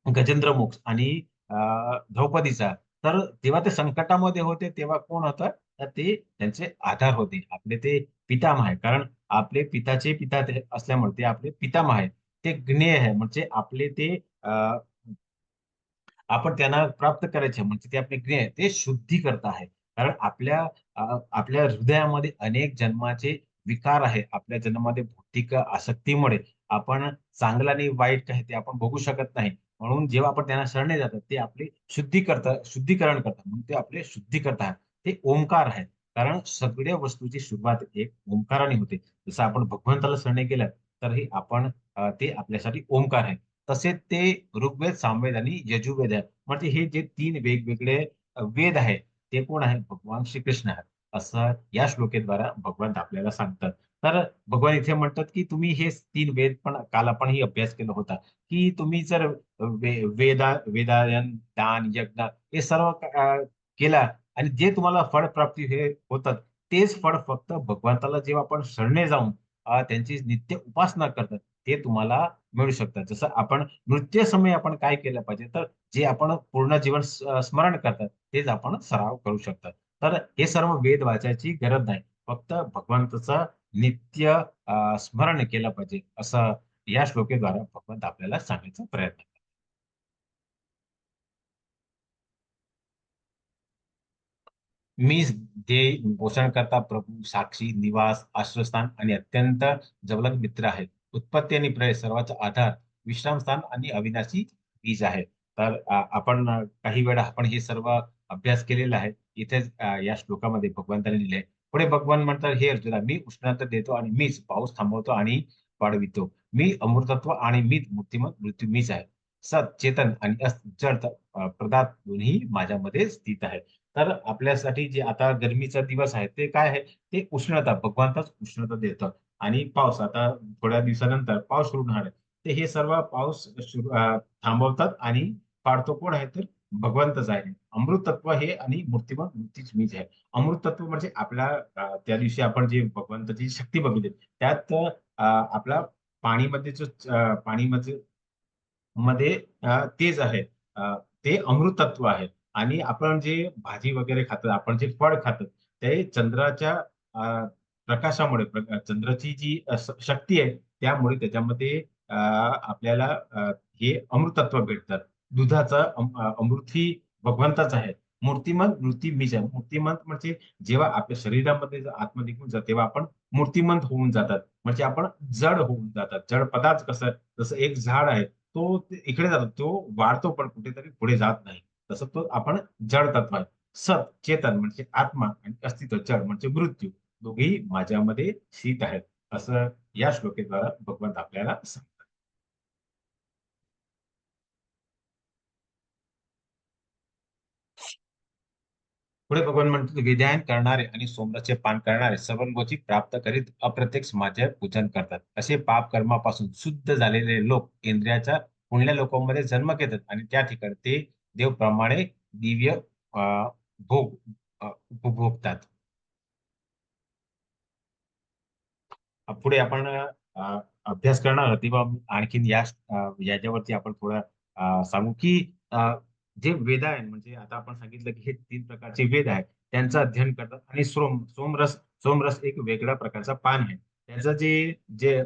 गजेंद्र मोक्ष आणि द्रौपदीचा. तर तेव्हा ते संकटामध्ये होते, तेव्हा कोण होतं, तर ते त्यांचे आधार होते, आपले ते पितामह आहे. कारण आपले पिताचे पिता ते असल्यामुळे ते आपले पितामह आहे. ते ज्ञेय आहे, म्हणजे आपले ते आपण त्यांना प्राप्त करायचे म्हणजे ते आपले ज्ञेय ते शुद्धी करत आहे. कारण आपल्या हृदयामध्ये अनेक जन्माचे विकार आहे. आपल्या जन्मामध्ये भौतिक आसक्तीमुळे आपण चांगलं आणि वाईट काय ते आपण बघू शकत नाही. म्हणून जेव्हा आपण त्यांना शरणे जातात, ते आपले शुद्धीकरण करतात, म्हणून ते आपले शुद्धी करतात. ते ओंकार आहे. कारण सगळ्या वस्तूची सुरुवात एक ओंकाराने होते. जसं आपण भगवंताला शरणे गेलं, तर हे आपण ते आपल्यासाठी ओंकार आहे. तसेच ते ऋग्वेद, सामवेद आणि यजुर्वेद आहे. म्हणजे हे जे 3 वेगवेगळे वेद आहेत, ते कोण आहेत? भगवान श्रीकृष्ण आहेत. असं या श्लोकेद्वारा भगवान आपल्याला सांगतात. तर भगवान इथे म्हणतात, की तुम्ही हे 3 वेद पण काल आपण ही अभ्यास केला होता, की तुम्ही जर वेदायन, दान, यज्ञ हे सर्व केला आणि जे तुम्हाला फळप्राप्ती हे होतात, तेच फळ फक्त भगवंताला जेव्हा आपण शरणे जाऊन त्यांची नित्य उपासना करतात, ते तुम्हाला मिळू शकतात. जसं आपण नृत्यसमयी आपण काय केलं पाहिजे, तर जे आपण पूर्ण जीवन स्मरण करतात, तेच आपण सराव करू शकतात. तर हे सर्व वेद वाचायची गरज नाही. फक्त भगवंताचं नित्य स्मरण केलं पाहिजे, असं या श्लोकेद्वारा भगवंत आपल्याला सांगण्याचा प्रयत्न करतात. मी जे पोषण करता प्रभू, साक्षी, निवास, आश्रयस्थान आणि अत्यंत जवळक मित्र आहेत. उत्पत्ती आणि प्रलय सर्वांचा आधार, विश्रामस्थान आणि अविनाशी बीज आहे. तर आपण काही वेळा आपण हे सर्व अभ्यास केलेला आहे. इथेच या श्लोकामध्ये भगवंताने लिहिले आहे. पुढे भगवान म्हणतात, हे अर्जुना, मी उष्णता देतो आणि मीच पाऊस थांबवतो आणि वाढवितो. मी अमृतत्व आणि मीच मूर्तिमत मृत्यू मीच आहे. सत, चेतन आणि जड पदार्थ दोन्ही माझ्यामध्ये स्थित आहेत. तर आपल्यासाठी जे आता गरमीचा दिवस आहे ते काय आहे, ते उष्णता भगवंतच उष्णता देतात. आणि पाऊस आता थोड्या दिवसानंतर पाऊस सुरू होणार आहे. ते हे सर्व पाऊस थांबवतात आणि पाडतो कोण आहे, तर भगवंतच आहे. अमृत तत्व हे आणि मूर्तिमत मूर्तीच मीच आहे. अमृत तत्व म्हणजे आपल्या त्या दिवशी आपण जे भगवंताची शक्ती बघितली, त्यात आपला पाणीमध्ये जो पाणीमध्ये मध्ये तेच आहे. ते अमृतत्व आहे. आणि आपण जे भाजी वगैरे खातो, आपण जे फळ खातो, ते चंद्राच्या प्रकाशामुळे चंद्राची जी शक्ती आहे, त्यामुळे त्याच्यामध्ये आपल्याला हे अमृतत्व भेटतात. दुधाचा अमृत ही भगवंताच आहे. मूर्तिमंत मूर्ती मीच आहे. मूर्तिमंत म्हणजे जेव्हा आपल्या शरीरामध्ये जर आत्मा निघून जात, तेव्हा आपण मूर्तिमंत होऊन जातात. म्हणजे आपण जड होऊन जातात. जड पदार्थ कसं, जसं एक झाड आहे, तो इकडे जातो, तो वाढतो पण कुठेतरी पुढे जात नाही. तसं तो आपण जड तत्व आहे. सत, चेतन म्हणजे आत्मा आणि अस्तित्व, जड म्हणजे मृत्यू, दोघेही माझ्यामध्ये स्थित आहेत. असं या श्लोकेद्वारा भगवंत आपल्याला सांगतात. पुढे भगवान म्हणतात विधान करणारे आणि सोमरसचे पान करणारे सर्व गोष्टी प्राप्त करीत अप्रत्यक्ष माझे पूजन करतात. असे पाप कर्मापासून शुद्ध झालेले लोक इंद्रियाच्या पुण्य लोकांमध्ये जन्म घेतात आणि त्या ठिकाणी ते देवप्रमाणे दिव्य अ, भोग उपभोगतात. पुढे आपण अभ्यास करणार तेव्हा आणखीन याच्यावरती आपण थोडं सांगू की जे वेद आहे म्हणजे आता आपण सांगितलं की हे तीन प्रकारचे वेद आहेत त्यांचं अध्ययन करतात आणि सोमरस एक वेगळ्या प्रकारचा पान आहे त्याचं जे जे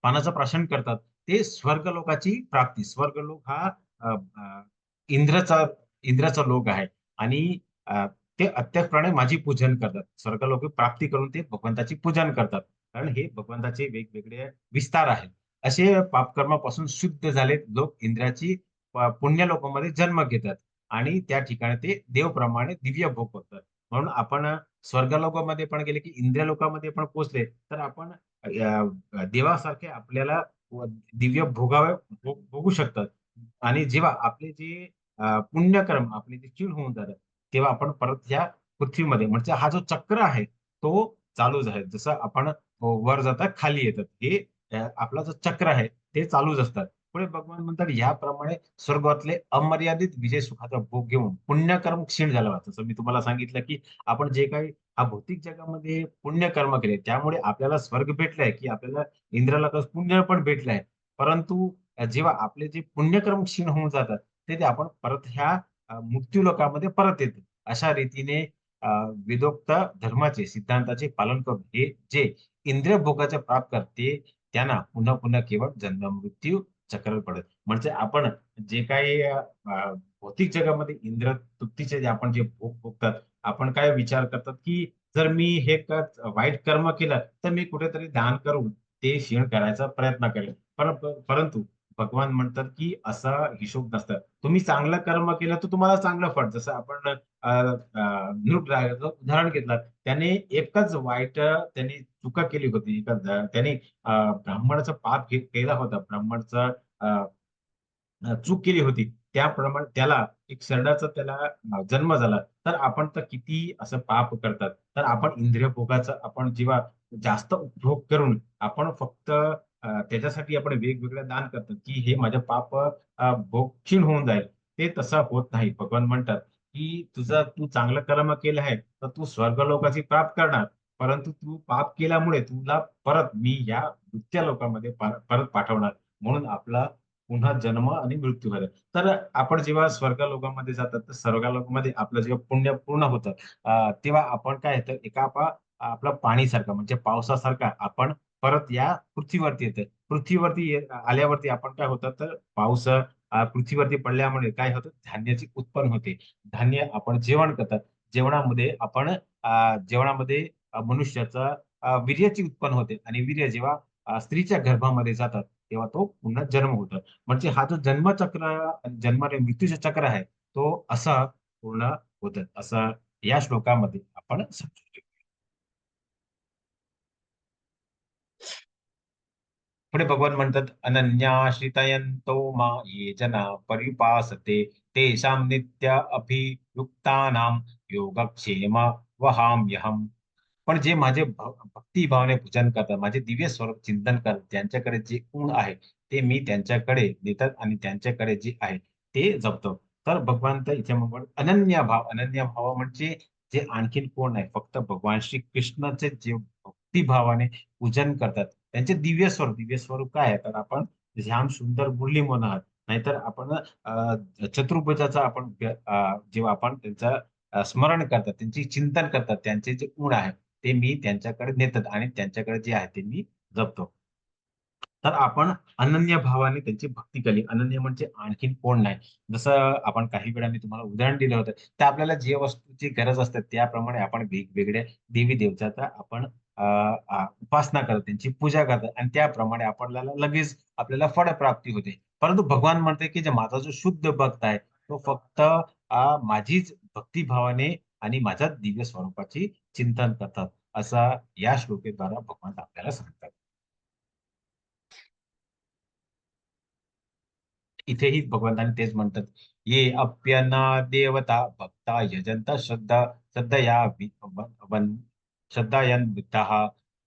पानाचं प्राशन करतात ते स्वर्गलोकाची प्राप्ती स्वर्गलोक हा अ, अ, इंद्रचा इंद्राचा लोक आहे आणि ते अत्यंतप्रमाणे माझी पूजन करतात स्वर्गलोकी प्राप्ती करून ते भगवंताची पूजन करतात कारण हे भगवंताचे वेगवेगळे विस्तार आहेत असे पापकर्मापासून शुद्ध झाले लोक इंद्राची पुण्य लोकांमध्ये जन्म घेतात आणि त्या ठिकाणी ते देवप्रमाणे दिव्य भोग करतात म्हणून आपण स्वर्गलोकामध्ये पण गेले की इंद्रिय लोकांमध्ये पण पोहोचले तर आपण देवासारखे आपल्याला दिव्य भोगू शकतात आणि जेव्हा आपले जे पुण्यकर्म आपले जे चीड होऊन जातात तेव्हा आपण परत ह्या पृथ्वीमध्ये म्हणजे हा जो चक्र आहे तो चालूच आहे जसं आपण वर जातात खाली येतात हे आपला जो चक्र आहे ते चालूच असतात पुढे भगवान म्हणतात याप्रमाणे स्वर्गातले अमर्यादित विजय सुखाचा भोग घेऊन पुण्यकर्म क्षीण झाला जसं मी तुम्हाला सांगितलं की आपण जे काही हा भौतिक जगामध्ये पुण्यकर्म केले त्यामुळे आपल्याला स्वर्ग भेटलाय की आपल्याला इंद्राला कसं पुण्य पण भेटलंय परंतु जेव्हा आपले जे पुण्यकर्म क्षीण होऊन जातात ते आपण परत ह्या मृत्यू लोकामध्ये परत येतो अशा रीतीने वेदोक्त धर्माचे सिद्धांताचे पालन करून हे जे इंद्रिय भोगाचे प्राप्त करते त्यांना पुन्हा पुन्हा केवळ जन्म मृत्यू चक्र पडत म्हणजे आपण जे काही भौतिक जगामध्ये इंद्र तृप्तीचे जे आपण जे भोग भोगतात आपण काय विचार करतात की जर मी वाईट कर्म केलं तर मी कुठेतरी दान करून ते क्षीण करायचा प्रयत्न करेल परंतु भगवान म्हणतात की असा हिशोब नसतं तुम्ही चांगलं कर्म केलं तर तुम्हाला चांगलं फळ जसं आपण नृगराजाचं उदाहरण घेतलं त्याने एकच वाईट त्यांनी चुका केली होती त्याने ब्राह्मणाचा पाप केला होता ब्राह्मणाचा चूक केली होती त्याप्रमाणे त्याला एक शरणाचा त्याला जन्म झाला तर आपण तर किती असं पाप करतात तर आपण इंद्रिय भोगाचा आपण जेव्हा जास्त उपभोग करून आपण फक्त त्याच्यासाठी आपण वेगवेगळं दान करतो की हे माझं पाप भोग क्षीण होऊन जाईल ते तसं होत नाही भगवान म्हणतात की तू चांगलं कर्म केलं आहे तर तू स्वर्गलोकाची प्राप्त करणार परंतु तू पाप केल्यामुळे तुला परत मी या मृत्य लोकांमध्ये परत पाठवणार म्हणून आपला पुन्हा जन्म आणि मृत्यू झाला तर आपण जेव्हा स्वर्ग लोकांमध्ये जातात तर स्वर्ग लोकांमध्ये आपलं जेव्हा पुण्य पूर्ण होतं तेव्हा आपण काय येतं आपलं पाणीसारखं म्हणजे पावसासारखा आपण परत या पृथ्वीवरती येतं आल्यावरती आपण काय होतं तर पाऊस पृथ्वीवरती पडल्यामुळे काय होतं धान्याची उत्पन्न होते धान्य आपण जेवण करतात जेवणामध्ये आपण जेवणामध्ये मनुष्याचा वीर्याची उत्पन्न होते आणि वीर्य जेव्हा स्त्रीच्या गर्भामध्ये जातात तेव्हा तो पुन्हा जन्म होतो म्हणजे हा जो जन्मचक्र जन्म आणि मृत्यूचे चक्र आहे तो असा पूर्ण होत असं या श्लोकामध्ये आपण समजू शकतो पुढे भगवान म्हणतात अनन्याश्रितयंतो मा ये जना परिपासते तेषां नित्य अभियुक्तानां योगक्षेम वहाम्यहम् पण जे माझे भक्ती भावने पूजन करतात माझे दिव्य स्वरूप चिंतन करतात त्यांच्याकडे जे गुण आहे ते मी त्यांच्याकडे देतात आणि त्यांच्याकडे जे आहे ते जपतो तर भगवान तर इथे मग अनन्य भाव म्हणजे जे आणखीन कोण आहे फक्त भगवान श्री कृष्णाचे जे भक्तिभावाने पूजन करतात त्यांचे दिव्य स्वरूप काय आहे तर आपण ध्यान सुंदर मुरली म्हणत नाहीतर आपण चतुर्भुजाचा आपण जेव्हा आपण त्यांचं स्मरण करतात त्यांची चिंतन करतात त्यांचे जे गुण आहे ते मी त्यांच्याकडे नेतात आणि त्यांच्याकडे जे आहे ते मी जपतो तर आपण अनन्य भावाने त्यांची भक्ती केली अनन्य म्हणजे आणखीन कोण नाही जसं आपण काही वेळा मी तुम्हाला उदाहरण दिलं होतं तर आपल्याला जे वस्तूची गरज असते त्याप्रमाणे आपण वेगवेगळ्या देवी देवताचा आपण उपासना करतो त्यांची पूजा करतो आणि त्याप्रमाणे आपल्याला लगेच आपल्याला फळप्राप्ती होते परंतु भगवान म्हणते की जे माझा जो शुद्ध भक्त आहे तो फक्त माझीच भक्तिभावाने आणि माझ्या दिव्य स्वरूपाची चिंतन करतात असा या श्लोकेद्वारा भगवान आपल्याला सांगतात इथेही भगवंतांनी तेच म्हणतात ये अप्यना देवता भक्ता यजंत श्रद्धया श्रद्धयन् बुद्धः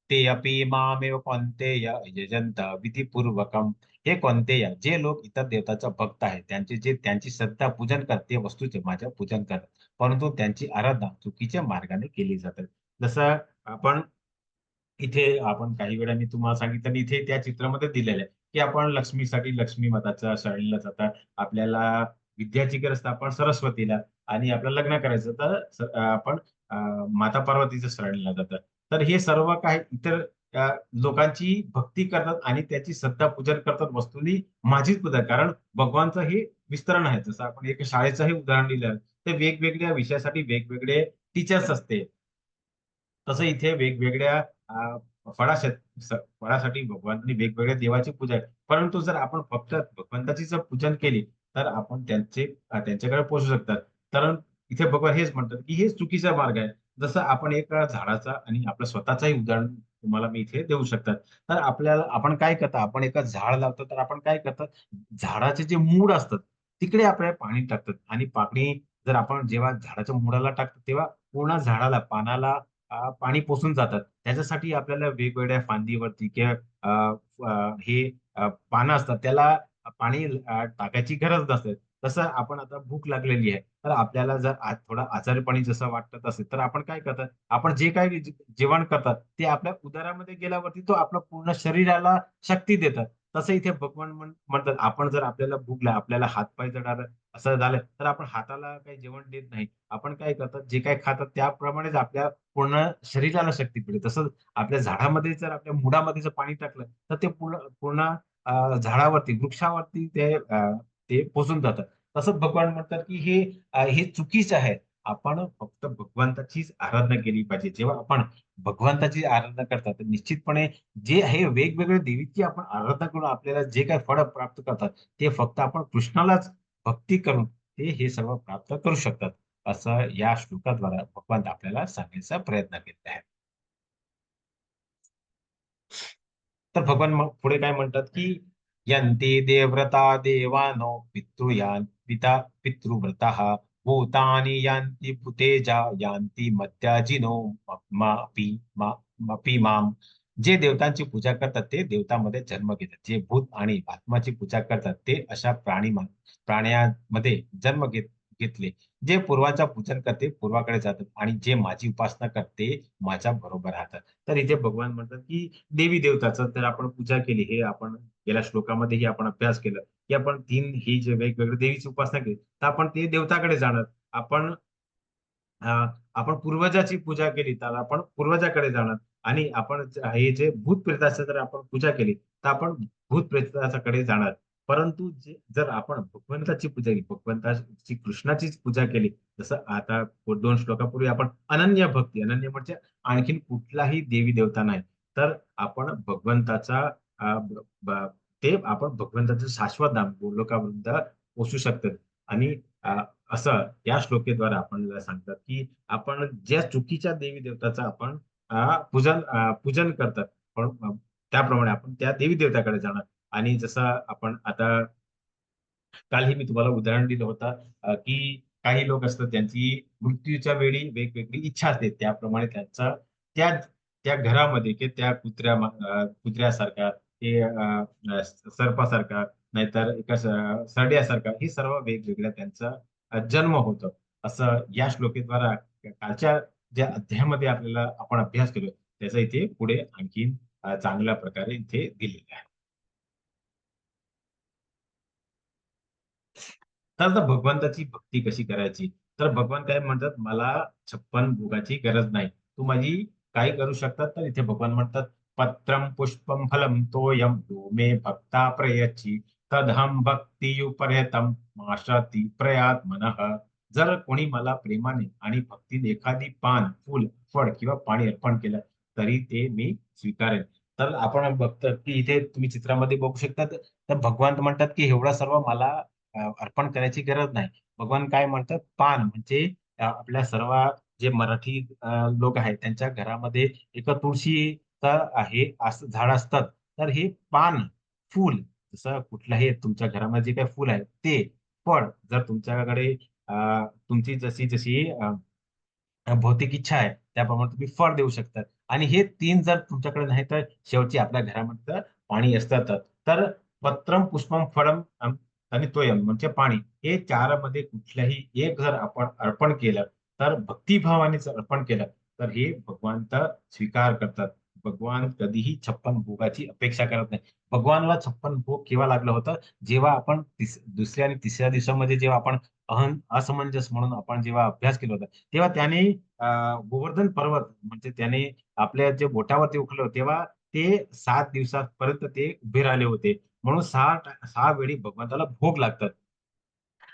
ते अपि मामेव कौन्तेय यजंत विधिपूर्वकम. हे कौन्तेय, जे लोक इतर देवताचा भक्त आहेत, त्यांची श्रद्धा पूजन करते वस्तूचे माझ्या पूजन करतात, परंतु त्यांची आराधना चुकीच्या मार्गाने केली जाते. जसं आपण इथे आपण काही वेळा मी तुम्हाला सांगितलं आणि इथे त्या चित्रामध्ये दिलेलं आहे की आपण लक्ष्मीसाठी लक्ष्मी माताच्या शरणीला जातात. आपल्याला विद्याची गरज तर आपण सरस्वतीला, आणि आपलं लग्न करायचं तर आपण माता पार्वतीच्या शरणीला जातात. तर हे सर्व काही इतर अ, लोकांची भक्ती करतात आणि त्याची श्रद्धा पूजन करतात वस्तूंनी माझीच पूजा, कारण भगवानचं हे विस्तरण आहे. जसं आपण एक शाळेचंही उदाहरण दिलं, ते वेगवेगळ्या विषयासाठी वेगवेगळे टीचर्स असते. तसं इथे वेगवेगळ्या फळासाठी भगवंतांनी वेगवेगळ्या देवाची पूजा आहे. परंतु जर आपण फक्त भगवंताची जर पूजन केली तर आपण त्यांच्याकडे पोहोचू शकतात. तर इथे भगवान हेच म्हणतात की हे चुकीचा मार्ग आहे. जसं आपण एका झाडाचा आणि आपलं स्वतःचाही उदाहरण तुम्हाला मी इथे देऊ शकतात. तर आपण काय करता, आपण एका झाड लावतो तर आपण काय करतात, झाडाचे जे मूळ असतात तिकडे आपल्याला पाणी टाकतात, आणि पाणी जर आपण जेव्हा झाडाच्या मुळाला टाकतो तेव्हा पूर्ण झाडाला पानाला पाणी पोसून जातात. त्याच्यासाठी आपल्याला वेगवेगळ्या फांदीवरती किंवा पानं असतात त्याला पाणी टाकायची गरज नसते. तसं आपण आता भूक लागलेली आहे तर आपल्याला जर थोडा आजारपणी जसं वाटत असेल तर आपण काय करतात, आपण जे काही जेवण करतात ते आपल्या उदरामध्ये गेल्यावरती तो आपल्या पूर्ण शरीराला शक्ती देतात. तसं इथे भगवान म्हणतात, आपण जर आपल्याला भूक आपल्याला हातपाय जर असं झालं तर आपण हाताला काही जेवण देत नाही. आपण काय करतात, जे काही खातात त्याप्रमाणेच आपल्या पूर्ण शरीराला शक्ती मिळते. तसंच आपल्या झाडामध्ये जर आपल्या मुळामध्ये जर पाणी टाकलं तर ते पूर्ण पूर्ण झाडावरती वृक्षावरती ते पोचून जातात. तसंच भगवान म्हणतात की हे चुकीचं आहे. आपण फक्त भगवंताचीच आराधना केली पाहिजे. जेव्हा आपण भगवंताची आराधना करतात तर निश्चितपणे जे आहे वेगवेगळ्या देवीची आपण आराधना करून आपल्याला जे काही फळ प्राप्त करतात ते फक्त आपण कृष्णालाच भक्ती करून ते हे सर्व प्राप्त करू शकतात. असं या श्लोकाद्वारे भगवंत आपल्याला सांगण्याचा प्रयत्न केला आहे. तर भगवान मग पुढे काय म्हणतात की यंती देवव्रता देवानो पितृयान पितृव्रतः भूतानि यान्ति भूतेजा यान्ति मद्याजिनो मापी मापी माम. जे देवतांची पूजा करतात ते देवतांमध्ये जन्म घेतात. जे भूत आणि आत्माची पूजा करतात ते अशा प्राण्यांमध्ये जन्म घेतले. जे पूर्वाचा पूजन करते पूर्वाकडे जातात, आणि जे माझी उपासना करते माझ्या बरोबर राहतात. तर इथे भगवान म्हणतात की देवी देवताचं तर आपण पूजा केली, हे आपण गेल्या श्लोकामध्येही आपण अभ्यास केला की आपण तीन ही जे वेगवेगळे देवीची उपासना केली तर आपण ते देवताकडे जाणार. आपण आपण पूर्वजाची पूजा केली तर आपण पूर्वजाकडे जाणार, आणि आपण हे जे भूत प्रेताचं जर आपण पूजा केली तर आपण भूत प्रेताच्याकडे जाणार. परंतु जर आपण भगवंताची पूजा केली, भगवंताची कृष्णाचीच पूजा केली, जसं आता दोन श्लोकापूर्वी आपण अनन्य म्हणजे आणखीन कुठलाही देवी देवता नाही, तर आपण भगवंताचा अ, ब- ब- ते आपण भगवंताचं शाश्वत धाम गोलोकापर्यंत पोचू शकतात. आणि असं या श्लोकेद्वारे आपल्याला सांगतात की आपण ज्या चुकीच्या देवी देवताचं आपण पूजन करतात, पण त्याप्रमाणे आपण त्या देवी देवताकडे जाणार. आणि जसं आपण आता कालही मी तुम्हाला उदाहरण दिलं होतं की काही लोक असतात त्यांची मृत्यूच्या वेळी वेगवेगळी इच्छा असते, त्याप्रमाणे त्यांचा त्या त्या घरामध्ये की त्या कुत्र्यासारखा ते सर्पासारखा, नाहीतर एका सरड्यासारखा, हे सर्व वेगवेगळ्या त्यांचा जन्म होतो. असं या श्लोकेद्वारा कालच्या ज्या अध्यायामध्ये आपल्याला आपण अभ्यास केलो त्याचा इथे पुढे आणखी चांगल्या प्रकारे इथे दिलेला आहे. तर आता भगवंताची भक्ती कशी करायची, तर भगवान काय म्हणतात, मला 56 भोगाची गरज नाही, तू माझी काय करू शकतात. तर इथे भगवान म्हणतात, पत्रम पुष्पम फलम तोयम यो मे भक्ता प्रयची तदहम भक्तियुपर्यतम माशाती प्रयात मनः. जर कोणी मला प्रेमाने आणि भक्तीने एखादी पान फूल फळ किंवा पाणी अर्पण केलं तरी ते मी स्वीकारेन. तर आपण बघतो की इथे तुम्ही चित्रामध्ये बघू शकता, तर भगवान म्हणतात की एवढा सर्व मला अर्पण करायची गरज नाही. भगवान काय म्हणतात, पान म्हणजे आपल्या सर्व जे मराठी लोक आहेत त्यांच्या घरामध्ये एक तुळशीचा आहे असं झाड असतात. तर हे पान, फूल, जसं कुठल्याही तुमच्या घरामध्ये जे काही फूल आहे ते, फळ जर तुमच्याकडे तुमची जशी जशी भौतिक इच्छा आहे त्याप्रमाणे तुम्ही फळ देऊ शकता. आणि हे तीन जर तुमच्याकडे नाही तर शेवटी आपल्या घरामध्ये तर पाणी असतातच. तर पत्रम पुष्पम फळम आणि तोयम म्हणजे पाणी, हे चारमध्ये कुठल्याही एक जर आपण अर्पण केलं, तर भक्तिभावाने जर अर्पण केलं, तर हे भगवान तर स्वीकार करतात. भगवान कधीही छप्पन भोगाची अपेक्षा करत नाही. भगवानला छप्पन भोग केव्हा लागलं होतं, जेव्हा आपण दुसऱ्या आणि तिसऱ्या दिवसामध्ये जेव्हा आपण असमंजस म्हणून आपण जेव्हा अभ्यास केला होता, तेव्हा त्याने गोवर्धन पर्वत म्हणजे त्याने आपल्या जे बोटावरती उचललं होतं, तेव्हा ते 7 दिवसापर्यंत ते उभे राहिले होते. म्हणून सहा वेळी भगवंताला भोग लागतात.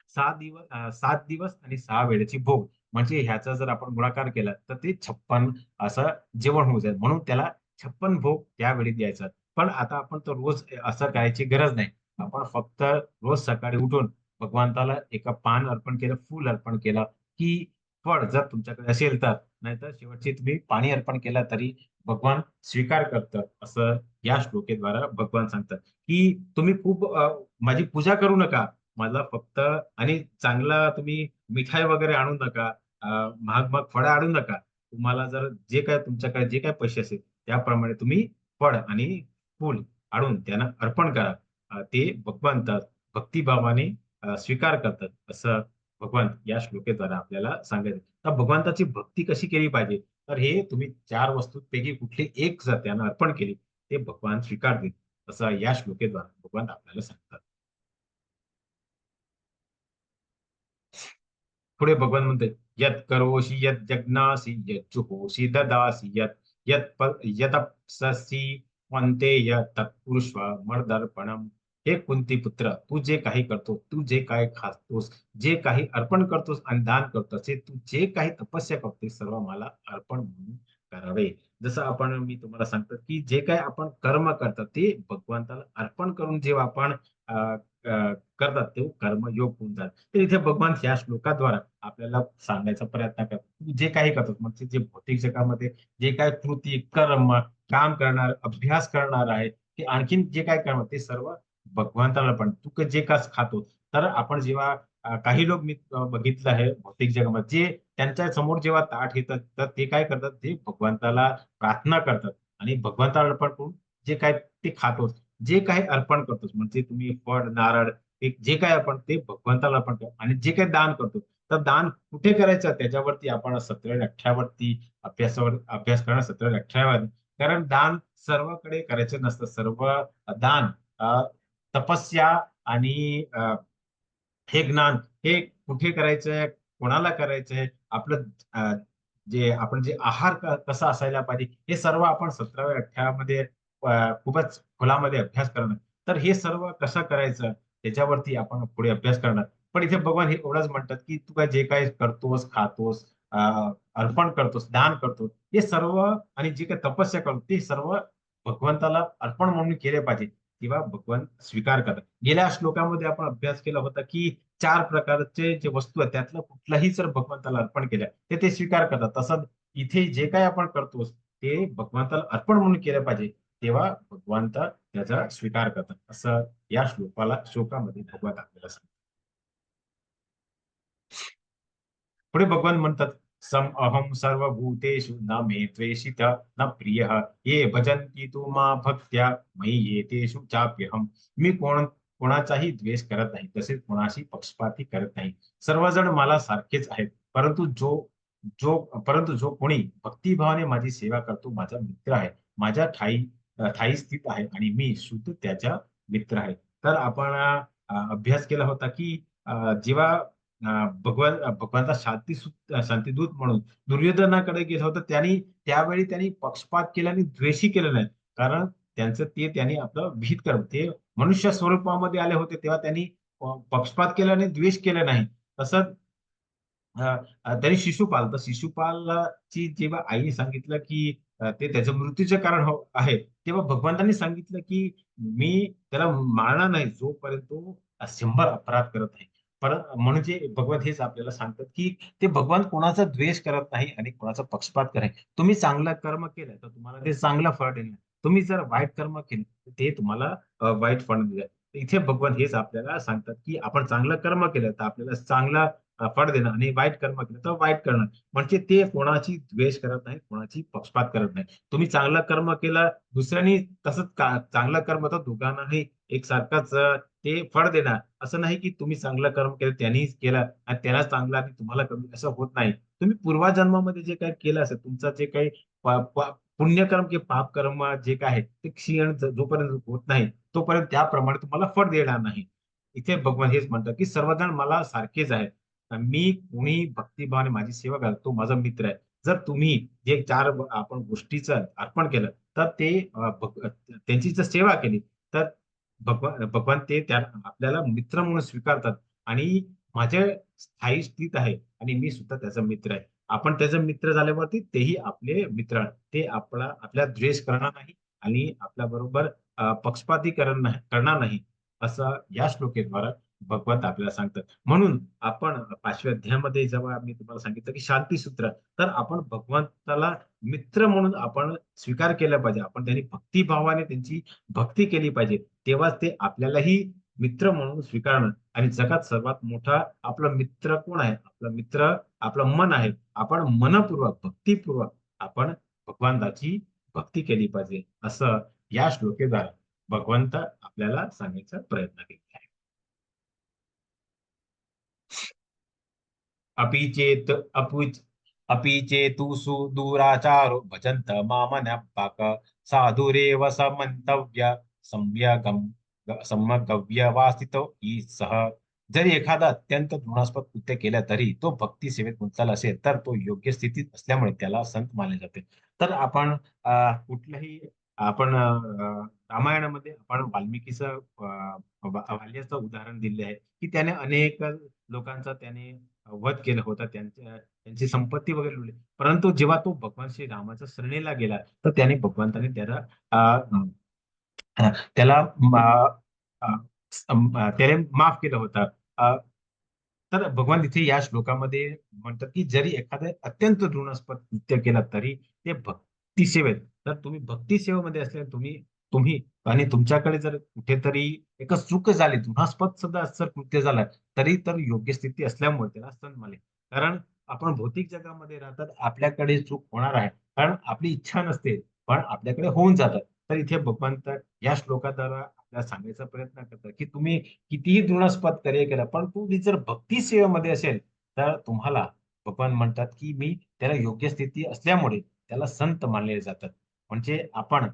7 दिवस आणि 6 वेळेची भोग म्हणजे ह्याचा जर आपण गुणाकार केला तर ते 56 असं जेवण होऊ जाईल. म्हणून त्याला 56 भोग त्यावेळी द्यायचा. पण आता आपण तर रोज असं करायची गरज नाही. आपण फक्त रोज सकाळी उठून भगवंताला एका पान अर्पण केलं, फूल अर्पण केलं, की फळ जर तुमच्याकडे असेल तर, नाहीतर शेवटची तुम्ही पाणी अर्पण केला तरी भगवान स्वीकार करतात. असं या श्लोकेद्वारा भगवान सांगतात, की तुम्ही खूप माझी पूजा करू नका. मला फक्त आणि चांगला तुम्ही मिठाई वगैरे आणू नका, महाग महाग फळं आणू नका. तुम्हाला जर जे काय तुमच्याकडे जे काय पैसे असेल त्याप्रमाणे तुम्ही फळ आणि फूल आणून त्यांना अर्पण करा. ते भगवंत भक्तिभावाने स्वीकार करतात, असं भगवान या श्लोकेद्वारा आपल्याला सांगायचं. तर भगवंताची भक्ती कशी केली पाहिजे, तर हे तुम्ही चार वस्तूंपैकी कुठली एक जर त्यांना अर्पण केली, ते भगवान स्वीकारतील, असं या श्लोकेद्वारा भगवान आपल्याला सांगतात. पुढे भगवान म्हणते, यत करोषि यत जज्ञासी यत जुहोषि ददासी यत यतप्ससि त्वन्ते तत्पुरुष मर्दर्पणम. हे कुंती पुत्र, तू जे काही करतो, तू जे काही खातोस, जे काही अर्पण करतोस आणि दान करतोस, हे तू जे काही तपस्या करतोस, सर्व मला अर्पण म्हणून करावे. जसं आपण मी तुम्हाला सांगतो की जे काही आपण कर्म करतात ते भगवंताला अर्पण करून जेव्हा आपण करतात ते कर्मयोग होऊन जातात. तर इथे भगवान ह्या श्लोकाद्वारा आपल्याला सांगायचा प्रयत्न करतात, की जे काही करतात म्हणजे जे भौतिक जगामध्ये जे काही कृती, कर्म, काम करणार, अभ्यास करणार आहे, ते आणखीन जे काय कर्म ते सर्व भगवंताला पण तू जे का खातो. तर आपण जेव्हा काही लोक मी बघितलं आहे भौतिक जगामध्ये, जे त्यांच्या समोर जेव्हा ताट येतात तर ते काय करतात, ते भगवंताला प्रार्थना करतात आणि भगवंताला अर्पण करून जे काय ते खातो, जे काही अर्पण करतो म्हणजे तुम्ही फळ, नारळ, ते जे काय आपण ते भगवंताला अर्पण करतो. आणि जे काही दान करतो, तर दान कुठे करायचं त्याच्यावरती आपण 17 अठरावरती अभ्यास करणं, 17 अठरावर. कारण दान सर्वकडे करायचं नसतं. सर्व दान अ, तपस्या आणि हे ज्ञान हे कुठे करायचंय, कोणाला करायचंय, आपलं अ, जे आपण जे आहार कसा असायला पाहिजे, हे सर्व आपण 17व्या 18मध्ये खूपच खोलामध्ये अभ्यास करणं. तर हे सर्व कसं करायचं त्याच्यावरती आपण पुढे अभ्यास करणार. पण इथे भगवान हे एवढंच म्हणतात, की तू काय जे काही करतोस, खातोस, अर्पण करतोस, दान करतोस, हे सर्व आणि जे काही तपस्या करतो ते सर्व भगवंताला अर्पण म्हणून केले पाहिजे, किंवा भगवान स्वीकार करतात. गेल्या श्लोकामध्ये आपण अभ्यास केला होता, की चार प्रकारचे जे वस्तू आहेत त्यातलं कुठलाही जर भगवंताला अर्पण केलं ते ते स्वीकार करतात. तसंच इथे जे काही आपण करतो ते भगवंताला अर्पण म्हणून केलं पाहिजे, तेव्हा भगवंत त्याचा स्वीकार करतात, असं या श्लोकामध्ये भगवंत आपल्याला सांगतात. पुढे भगवान म्हणतात, सम अहम सर्वभूतेषु न मे त्वेषित न प्रिय, ये भजन्ति तू मा भक्त्या मयि एतेषु चाप्यहम. मी कोणाचाही द्वेष करत नाही, तसेच कोणाशी पक्षपाती करत नाही. सर्वजण मला सारखेच आहेत. परंतु जो कोणी भक्तिभावाने माझी सेवा करतो माझा मित्र आहे, माझ्या ठायी स्थित आहे आणि मी शुद्ध त्याचा मित्र आहे. तर आपण अभ्यास केला होता की जेव्हा भगवंता शांतीदूत म्हणून दुर्योधनाकडे गेला होता, त्यावेळी त्यांनी पक्षपात केला आणि द्वेषी केलं नाही. कारण त्यांचं ते त्यांनी आपलं भीत करत ते मनुष्य स्वरूपामध्ये आले होते, तेव्हा त्यांनी पक्षपात केला आणि द्वेष केला नाही. तसंच तरी शिशुपालची जेव्हा आईने सांगितलं की ते त्याचं मृत्यूचे कारण आहे, तेव्हा भगवंतांनी सांगितलं की मी त्याला मारणार नाही जोपर्यंत तो 100 अपराध करत नाही. म्हणजे भगवंत हेच आपल्याला सांगतात की ते भगवान कोणाचा द्वेष करत नाही आणि कोणाचा पक्षपात करत नाही. तुम्ही चांगलं कर्म केलं तर तुम्हाला ते चांगलं फळ देणार. तुम्ही जर वाईट कर्म केलं तर ते तुम्हाला वाईट फळ देणार. इथे भगवान हेच आपल्याला सांगतात की आपण चांगलं कर्म केलं तर आपल्याला चांगला फळ देणं आणि वाईट कर्म केलं तर वाईट करणं. म्हणजे ते कोणाची द्वेष करत नाही, कोणाची पक्षपात करत नाही. तुम्ही चांगलं कर्म केलं, दुसऱ्यांनी तसंच चांगलं कर्म तर दोघांनाही एकसारखंच ते फळ देणार. असं नाही की तुम्ही चांगलं कर्म केलं त्यांनीच केलं आणि त्याला चांगलं आणि तुम्हाला कमी, असं होत नाही. तुम्ही पूर्वजन्मामध्ये जे काही केलं असेल, तुमचं जे काही प- प- पुण्यकर्म किंवा पापकर्म जे काय आहे ते क्षीण जोपर्यंत होत नाही तोपर्यंत त्याप्रमाणे तुम्हाला फळ देणार नाही. इथे भगवान हेच म्हणतात की सर्वजण मला सारखेच आहेत. मी कोणी भक्तिभावाने माझी सेवा करा तो माझा मित्र आहे. जर तुम्ही जे चार आपण गोष्टीचं अर्पण केलं तर ते त्यांची जर सेवा केली तर भगवान ते त्या आपल्याला मित्र म्हणून स्वीकारतात आणि माझे स्थायी स्थित आहे आणि मी सुद्धा त्याचा मित्र आहे. आपण त्याचे मित्र झाल्यावरती तेही आपले मित्र आहेत. ते आपल्या द्वेष करणार नाही आणि आपल्या बरोबर पक्षपाती करणार नाही, असं या श्लोकेद्वारा भगवंत आपल्याला सांगतात. म्हणून आपण 5व्या अध्यायामध्ये जेव्हा मी तुम्हाला सांगितलं की शांती सूत्र, तर आपण भगवंताला मित्र म्हणून आपण स्वीकार केला पाहिजे. आपण त्यांनी भक्तिभावाने त्यांची भक्ती केली पाहिजे. तेव्हाच ते आपल्यालाही मित्र म्हणून स्वीकारणं. आणि जगात सर्वात मोठा आपला मित्र कोण आहे? आपला मित्र आपलं मन आहे. आपण मनपूर्वक भक्तिपूर्वक आपण भगवंताची भक्ती केली पाहिजे, असं या श्लोकेद्वारा भगवंत आपल्याला सांगण्याचा प्रयत्न केला आहे. अपि चेत अपुच अपि चेतु सुदूराचारो भजन्त मामनपाक साधुरेव समन्तव्य सम्यगम सम्यगव्यवासितो सह. जरी एखादा अत्यंत घृणास्पद कृत्य केल्या तरी तो भक्ती सेवेत गुंतलेला असेल तर तो योग्य स्थितीत असल्यामुळे त्याला संत मानले जाते. तर आपण कुठल्याही आपण रामायणामध्ये आपण वाल्मिकीचं बाल्याचं उदाहरण दिले आहे की त्याने अनेक लोकांचा त्याने वध केलं होतं, त्यांची संपत्ती वगैरे लुटली. परंतु जेव्हा तो भगवान श्री रामाच्या शरणीला गेला तर त्याने भगवंताने अं, त्याला त्याने माफ केलं होतं. अं, तर भगवान इथे या श्लोकामध्ये म्हणतात की जरी एखादं अत्यंत ऋणास्पद कृत्य केलं तरी ते भक्ती सेवेत, तर तुम्ही भक्ती सेवेमध्ये असले तुम्ही तुम्ही आणि तुमच्याकडे जर कुठेतरी एक चूक झाली, ऋणास्पद सुद्धा जर कृत्य झालं तरी तर योग्य स्थिती असल्यामुळे त्याला सण मानले. कारण आपण भौतिक जगामध्ये राहतात, आपल्याकडे चूक होणार आहे, कारण आपली इच्छा नसते पण आपल्याकडे होऊन जातात. तर इथे भगवंत या श्लोकाद्वारा आपल्याला सांगायचा प्रयत्न करतात की तुम्ही कितीही घृणास्पद कार्य केलं पण तुम्ही जर भक्ती सेवेमध्ये असेल तर तुम्हाला भगवान म्हणतात की मी त्याला योग्य स्थिती असल्यामुळे त्याला संत मानले जातात. म्हणजे आपण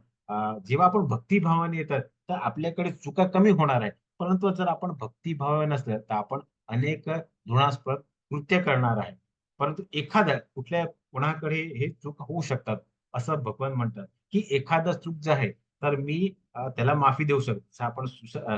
जेव्हा आपण भक्तिभावाने येतात तर आपल्याकडे चुका कमी होणार आहे. परंतु जर आपण भक्तिभावाने नसलं तर आपण अनेक घृणास्पद कृत्य करणार आहे. परंतु एखाद्या कुठल्या कोणाकडे हे चूक होऊ शकतात, असं भगवान म्हणतात की एखादा चूक जे आहे तर मी त्याला माफी देऊ शकतो. जसं आपण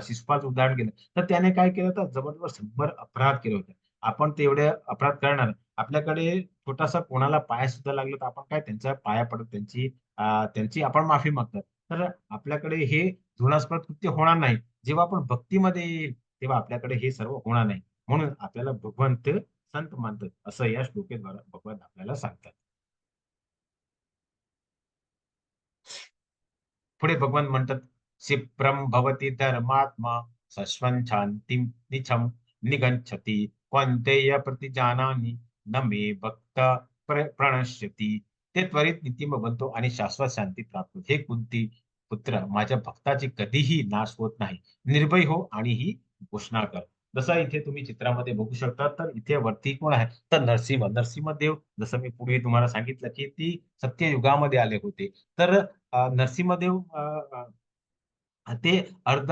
शिशुपालचं उदाहरण घेतलं तर त्याने काय केलं तर जवळजवळ 100 अपराध केले होते. आपण तेवढे अपराध करणार, आपल्याकडे छोटासा कोणाला पाय सुद्धा लागला तर आपण काय त्यांच्या पाया पडत त्यांची आपण माफी मागतात. तर आपल्याकडे हे घृणास्पद कृत्य होणार नाही. जेव्हा आपण भक्तीमध्ये येईल तेव्हा आपल्याकडे हे सर्व होणार नाही. म्हणून आपल्याला भगवंत संत मानतात, असं या श्लोकेद्वारा भगवान आपल्याला सांगतात. पुढे भगवान म्हणतात, क्षिप्रम भवती धर्मात्मा शश्वन् शांतीम निछम निगच्छति कौन्तेय प्रतिजानानि न मे भक्त प्रणश्यति. ते त्वरित नीतिमय बनतो आणि शाश्वत शांती प्राप्त होते. हे कुंती पुत्र, माझ्या भक्ताची कधीही नाश होत नाही. निर्भय हो आणि ही घोषणा कर. जसं इथे तुम्ही चित्रामध्ये बघू शकता तर इथे वरती कोण आहे तर नरसिंहदेव. जसं मी पूर्वी तुम्हाला सांगितलं की ती सत्ययुगामध्ये आले होते. तर नरसिंहदेव ते अर्ध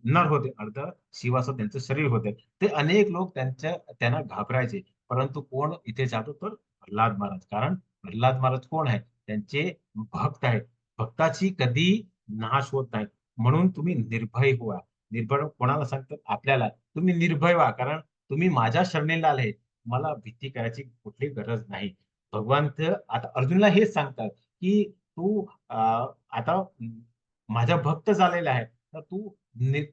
नर होते, अर्ध शिवाचं त्यांचं शरीर होते. ते अनेक लोक त्यांना घाबरायचे. परंतु कोण इथे जातो तर प्रल्हाद महाराज. कारण प्रल्हाद महाराज कोण आहे? त्यांचे भक्त आहेत. भक्ताची कधी नाश होत नाही. म्हणून तुम्ही निर्भय व्हा. निर्भय कोणाला सांगतात? आपल्याला. तुम्ही निर्भय व्हा कारण तुम्ही माझ्या शरणीला आले. मला भीती करायची कुठली गरज नाही. भगवंत आता अर्जुनला हेच सांगतात की तू आता माझा भक्त झालेला आहे तर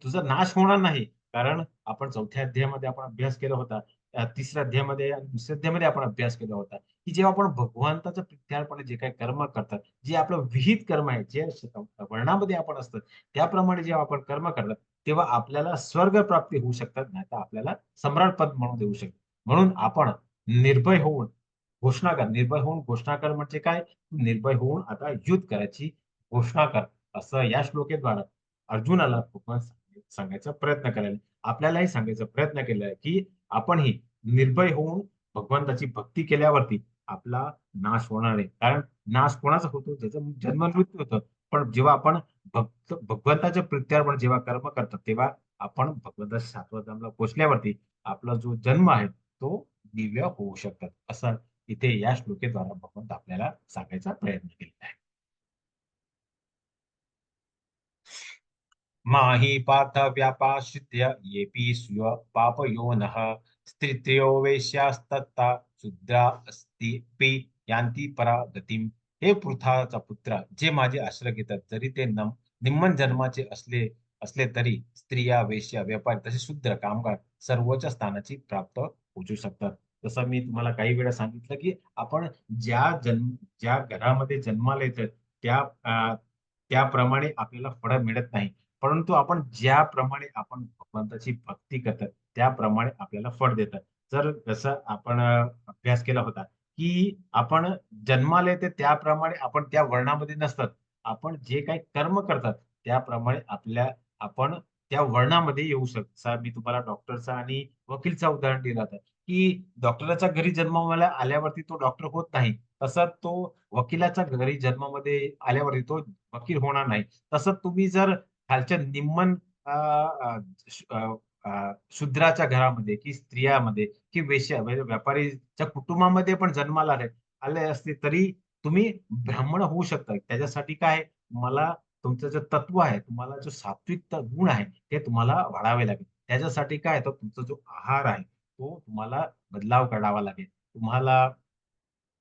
तुझा नाश होणार नाही. कारण आपण 4थ्या अध्यायामध्ये आपण अभ्यास केला होता, 3ऱ्या अध्यायामध्ये आणि 2ऱ्या अध्यायामध्ये आपण अभ्यास केला होता की जेव्हा आपण भगवंताचं प्रित्यार्पणे जे काही कर्म करतात, जे आपलं विहित कर्म आहे, जे वर्णामध्ये आपण असतात त्याप्रमाणे जेव्हा आपण कर्म करतात तेव्हा आपल्याला स्वर्ग प्राप्ती होऊ शकतात, नाही तर आपल्याला सम्राट पद म्हणून देऊ शकतात. म्हणून आपण निर्भय होऊन घोषणा कर. निर्भय होऊन घोषणा कर म्हणजे काय? निर्भय होऊन आता युद्ध करायची घोषणा कर. असं या श्लोकेद्वारा अर्जुनाला भगवान सांगायचा प्रयत्न करायला, आपल्यालाही सांगायचा प्रयत्न केलाय, की आपणही निर्भय होऊन भगवंताची भक्ती केल्यावरती आपला नाश होणार नाही. कारण नाश कोणाचा होतो? ज्याचा जन्म मृत्यू होतं. पण जेव्हा आपण भगवंताच्या प्रित्यार्पण जेव्हा कर्म करतात, तेव्हा आपण भगवंताच्या सातव्या धामला पोहोचल्यावरती आपला जो जन्म आहे तो दिव्य होऊ शकतात. असं इथे या श्लोकेद्वारा भगवंत आपल्याला सांगायचा प्रयत्न केलेला आहे. माही पार्थ व्यापाश्रित्य येपि स्व पापयोनः स्त्रित्यो वेश्यास्तत्ता शूद्रा अस्तीपि यान्ति परागतिम. हे पृथाचा पुत्र, जे माझे आश्रय घेतात, जरी ते निम्न जन्माचे असले तरी स्त्रिया, वेश्या, व्यापारी तसे शूद्र कामगार सर्वोच्च स्थानाची प्राप्त पोहोचू शकतात. जसं मी तुम्हाला काही वेळा सांगितलं, की आपण ज्या घरामध्ये जन्माला येतं त्या त्याप्रमाणे आपल्याला फळं मिळत नाही. परंतु आपण ज्याप्रमाणे आपण भगवंताची भक्ती करतात, त्याप्रमाणे आपल्याला फळ देतात. जर जसं आपण अभ्यास केला होता, की आपण जन्माला येते त्याप्रमाणे आपण त्या वर्णामध्ये नसतात. आपण जे काही कर्म करतात, त्याप्रमाणे आपण त्या वर्णामध्ये येऊ शकतो. जसं मी तुम्हाला डॉक्टरचा आणि वकीलचा उदाहरण दिलं होतं, की डॉक्टराच्या घरी जन्माला आल्यावरती तो डॉक्टर होत नाही. तसंच तो वकिलाच्या घरी जन्मामध्ये आल्यावरती तो वकील होणार नाही. तसंच तुम्ही जर खालच्या निम्न अ, अ, श- अ, शूद्राच्या घरामध्ये की स्त्रियामध्ये की वेश्या म्हणजे व्यापारीच्या कुटुंबामध्ये पण जन्माला आले असते तरी तुम्ही ब्राह्मण होऊ शकता. त्याच्यासाठी काय मला तुमचं जे तत्व आहे, तुम्हाला जो सात्विक गुण आहे, ते तुम्हाला वाढावे लागेल. त्याच्यासाठी काय तर तुमचा जो आहार आहे, तो तुम्हाला बदलाव करावा लागेल. तुम्हाला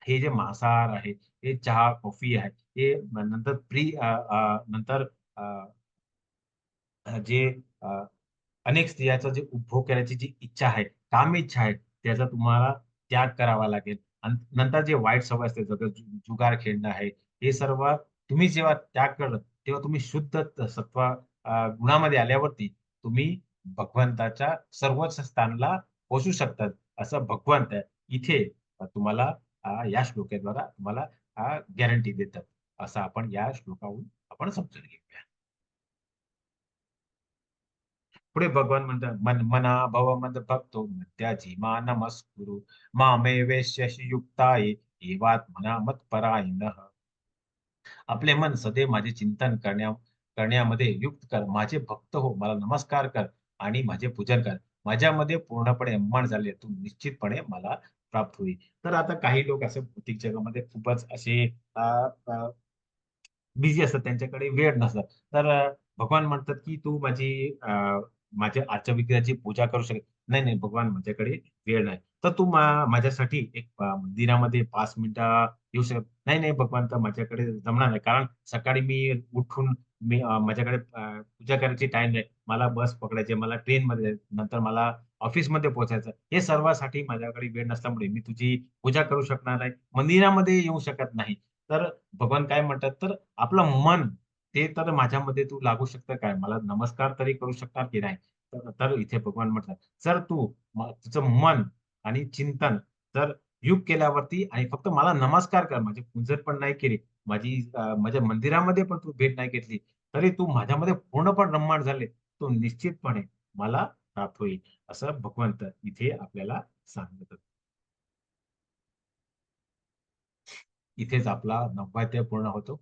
हे जे मांसाहार आहे, हे चहा, कॉफी आहे, हे नंतर नंतर अ, जे अनेक स्त्रियांचा जे उपभोग करण्याची जी इच्छा आहे, काम इच्छा आहे, त्याचा तुम्हाला त्याग करावा लागेल. आणि नंतर जे वाईट सवय असते, जसं जुगार खेळणं आहे, हे सर्व तुम्ही जेव्हा त्याग करत, तेव्हा तुम्ही शुद्ध सत्व गुणामध्ये आल्यावरती तुम्ही भगवंताच्या सर्वोच्च स्थानाला पोहोचू शकतात. असं भगवंत इथे तुम्हाला या श्लोकाद्वारा तुम्हाला गॅरंटी देतात. असं आपण या श्लोकावरून आपण समजून घेऊया. पुढे भगवान म्हणतात मना भव मद भक्तो त्याची मा नमस्कुरु मामे वेश्यशी युक्ताये एवात्मना मत्परायणः. आपले मन सदैव माझे चिंतन करण्यामध्ये युक्त कर. माझे भक्त हो, मला नमस्कार कर आणि माझे पूजन कर. माझ्यामध्ये पूर्णपणे मन झाले, तू निश्चितपणे मला प्राप्त होईल. तर आता काही लोक असे भौतिक जगामध्ये खूपच असे बिझी असतात, त्यांच्याकडे वेळ नसतात. तर भगवान म्हणतात, की तू माझ्या आजच्या विग्रहाची पूजा करू शकत नाही. नाही, भगवान माझ्याकडे वेळ नाही. तर तू माझ्यासाठी एक मंदिरामध्ये 5 मिनिटं येऊ शकत नाही. नाही, भगवान, तर माझ्याकडे जमणार नाही. कारण सकाळी मी उठून माझ्याकडे पूजा करायची टाईम नाही. मला बस पकडायची, मला ट्रेनमध्ये जायचं, नंतर मला ऑफिसमध्ये पोहोचायचं. हे सर्वांसाठी माझ्याकडे वेळ नसल्यामुळे मी तुझी पूजा करू शकणार नाही. मंदिरामध्ये येऊ शकत नाही. तर भगवान काय म्हणतात, तर आपलं मन ते तर माझ्यामध्ये तू लागू शकतं काय? मला नमस्कार तरी करू शकणार की नाही? तर इथे भगवान म्हणतात, जर तू तुझं मन आणि चिंतन जर युग केल्यावरती आणि फक्त मला नमस्कार कर, माझी पूजन पण नाही केली, माझ्या मंदिरामध्ये पण तू भेट नाही घेतली, तरी तू माझ्यामध्ये पूर्णपणे रममाण झाले, तो निश्चितपणे मला प्राप्त होईल. असं भगवंत इथे आपल्याला सांगतात. इथेच आपला 9वा अध्याय पूर्ण होतो.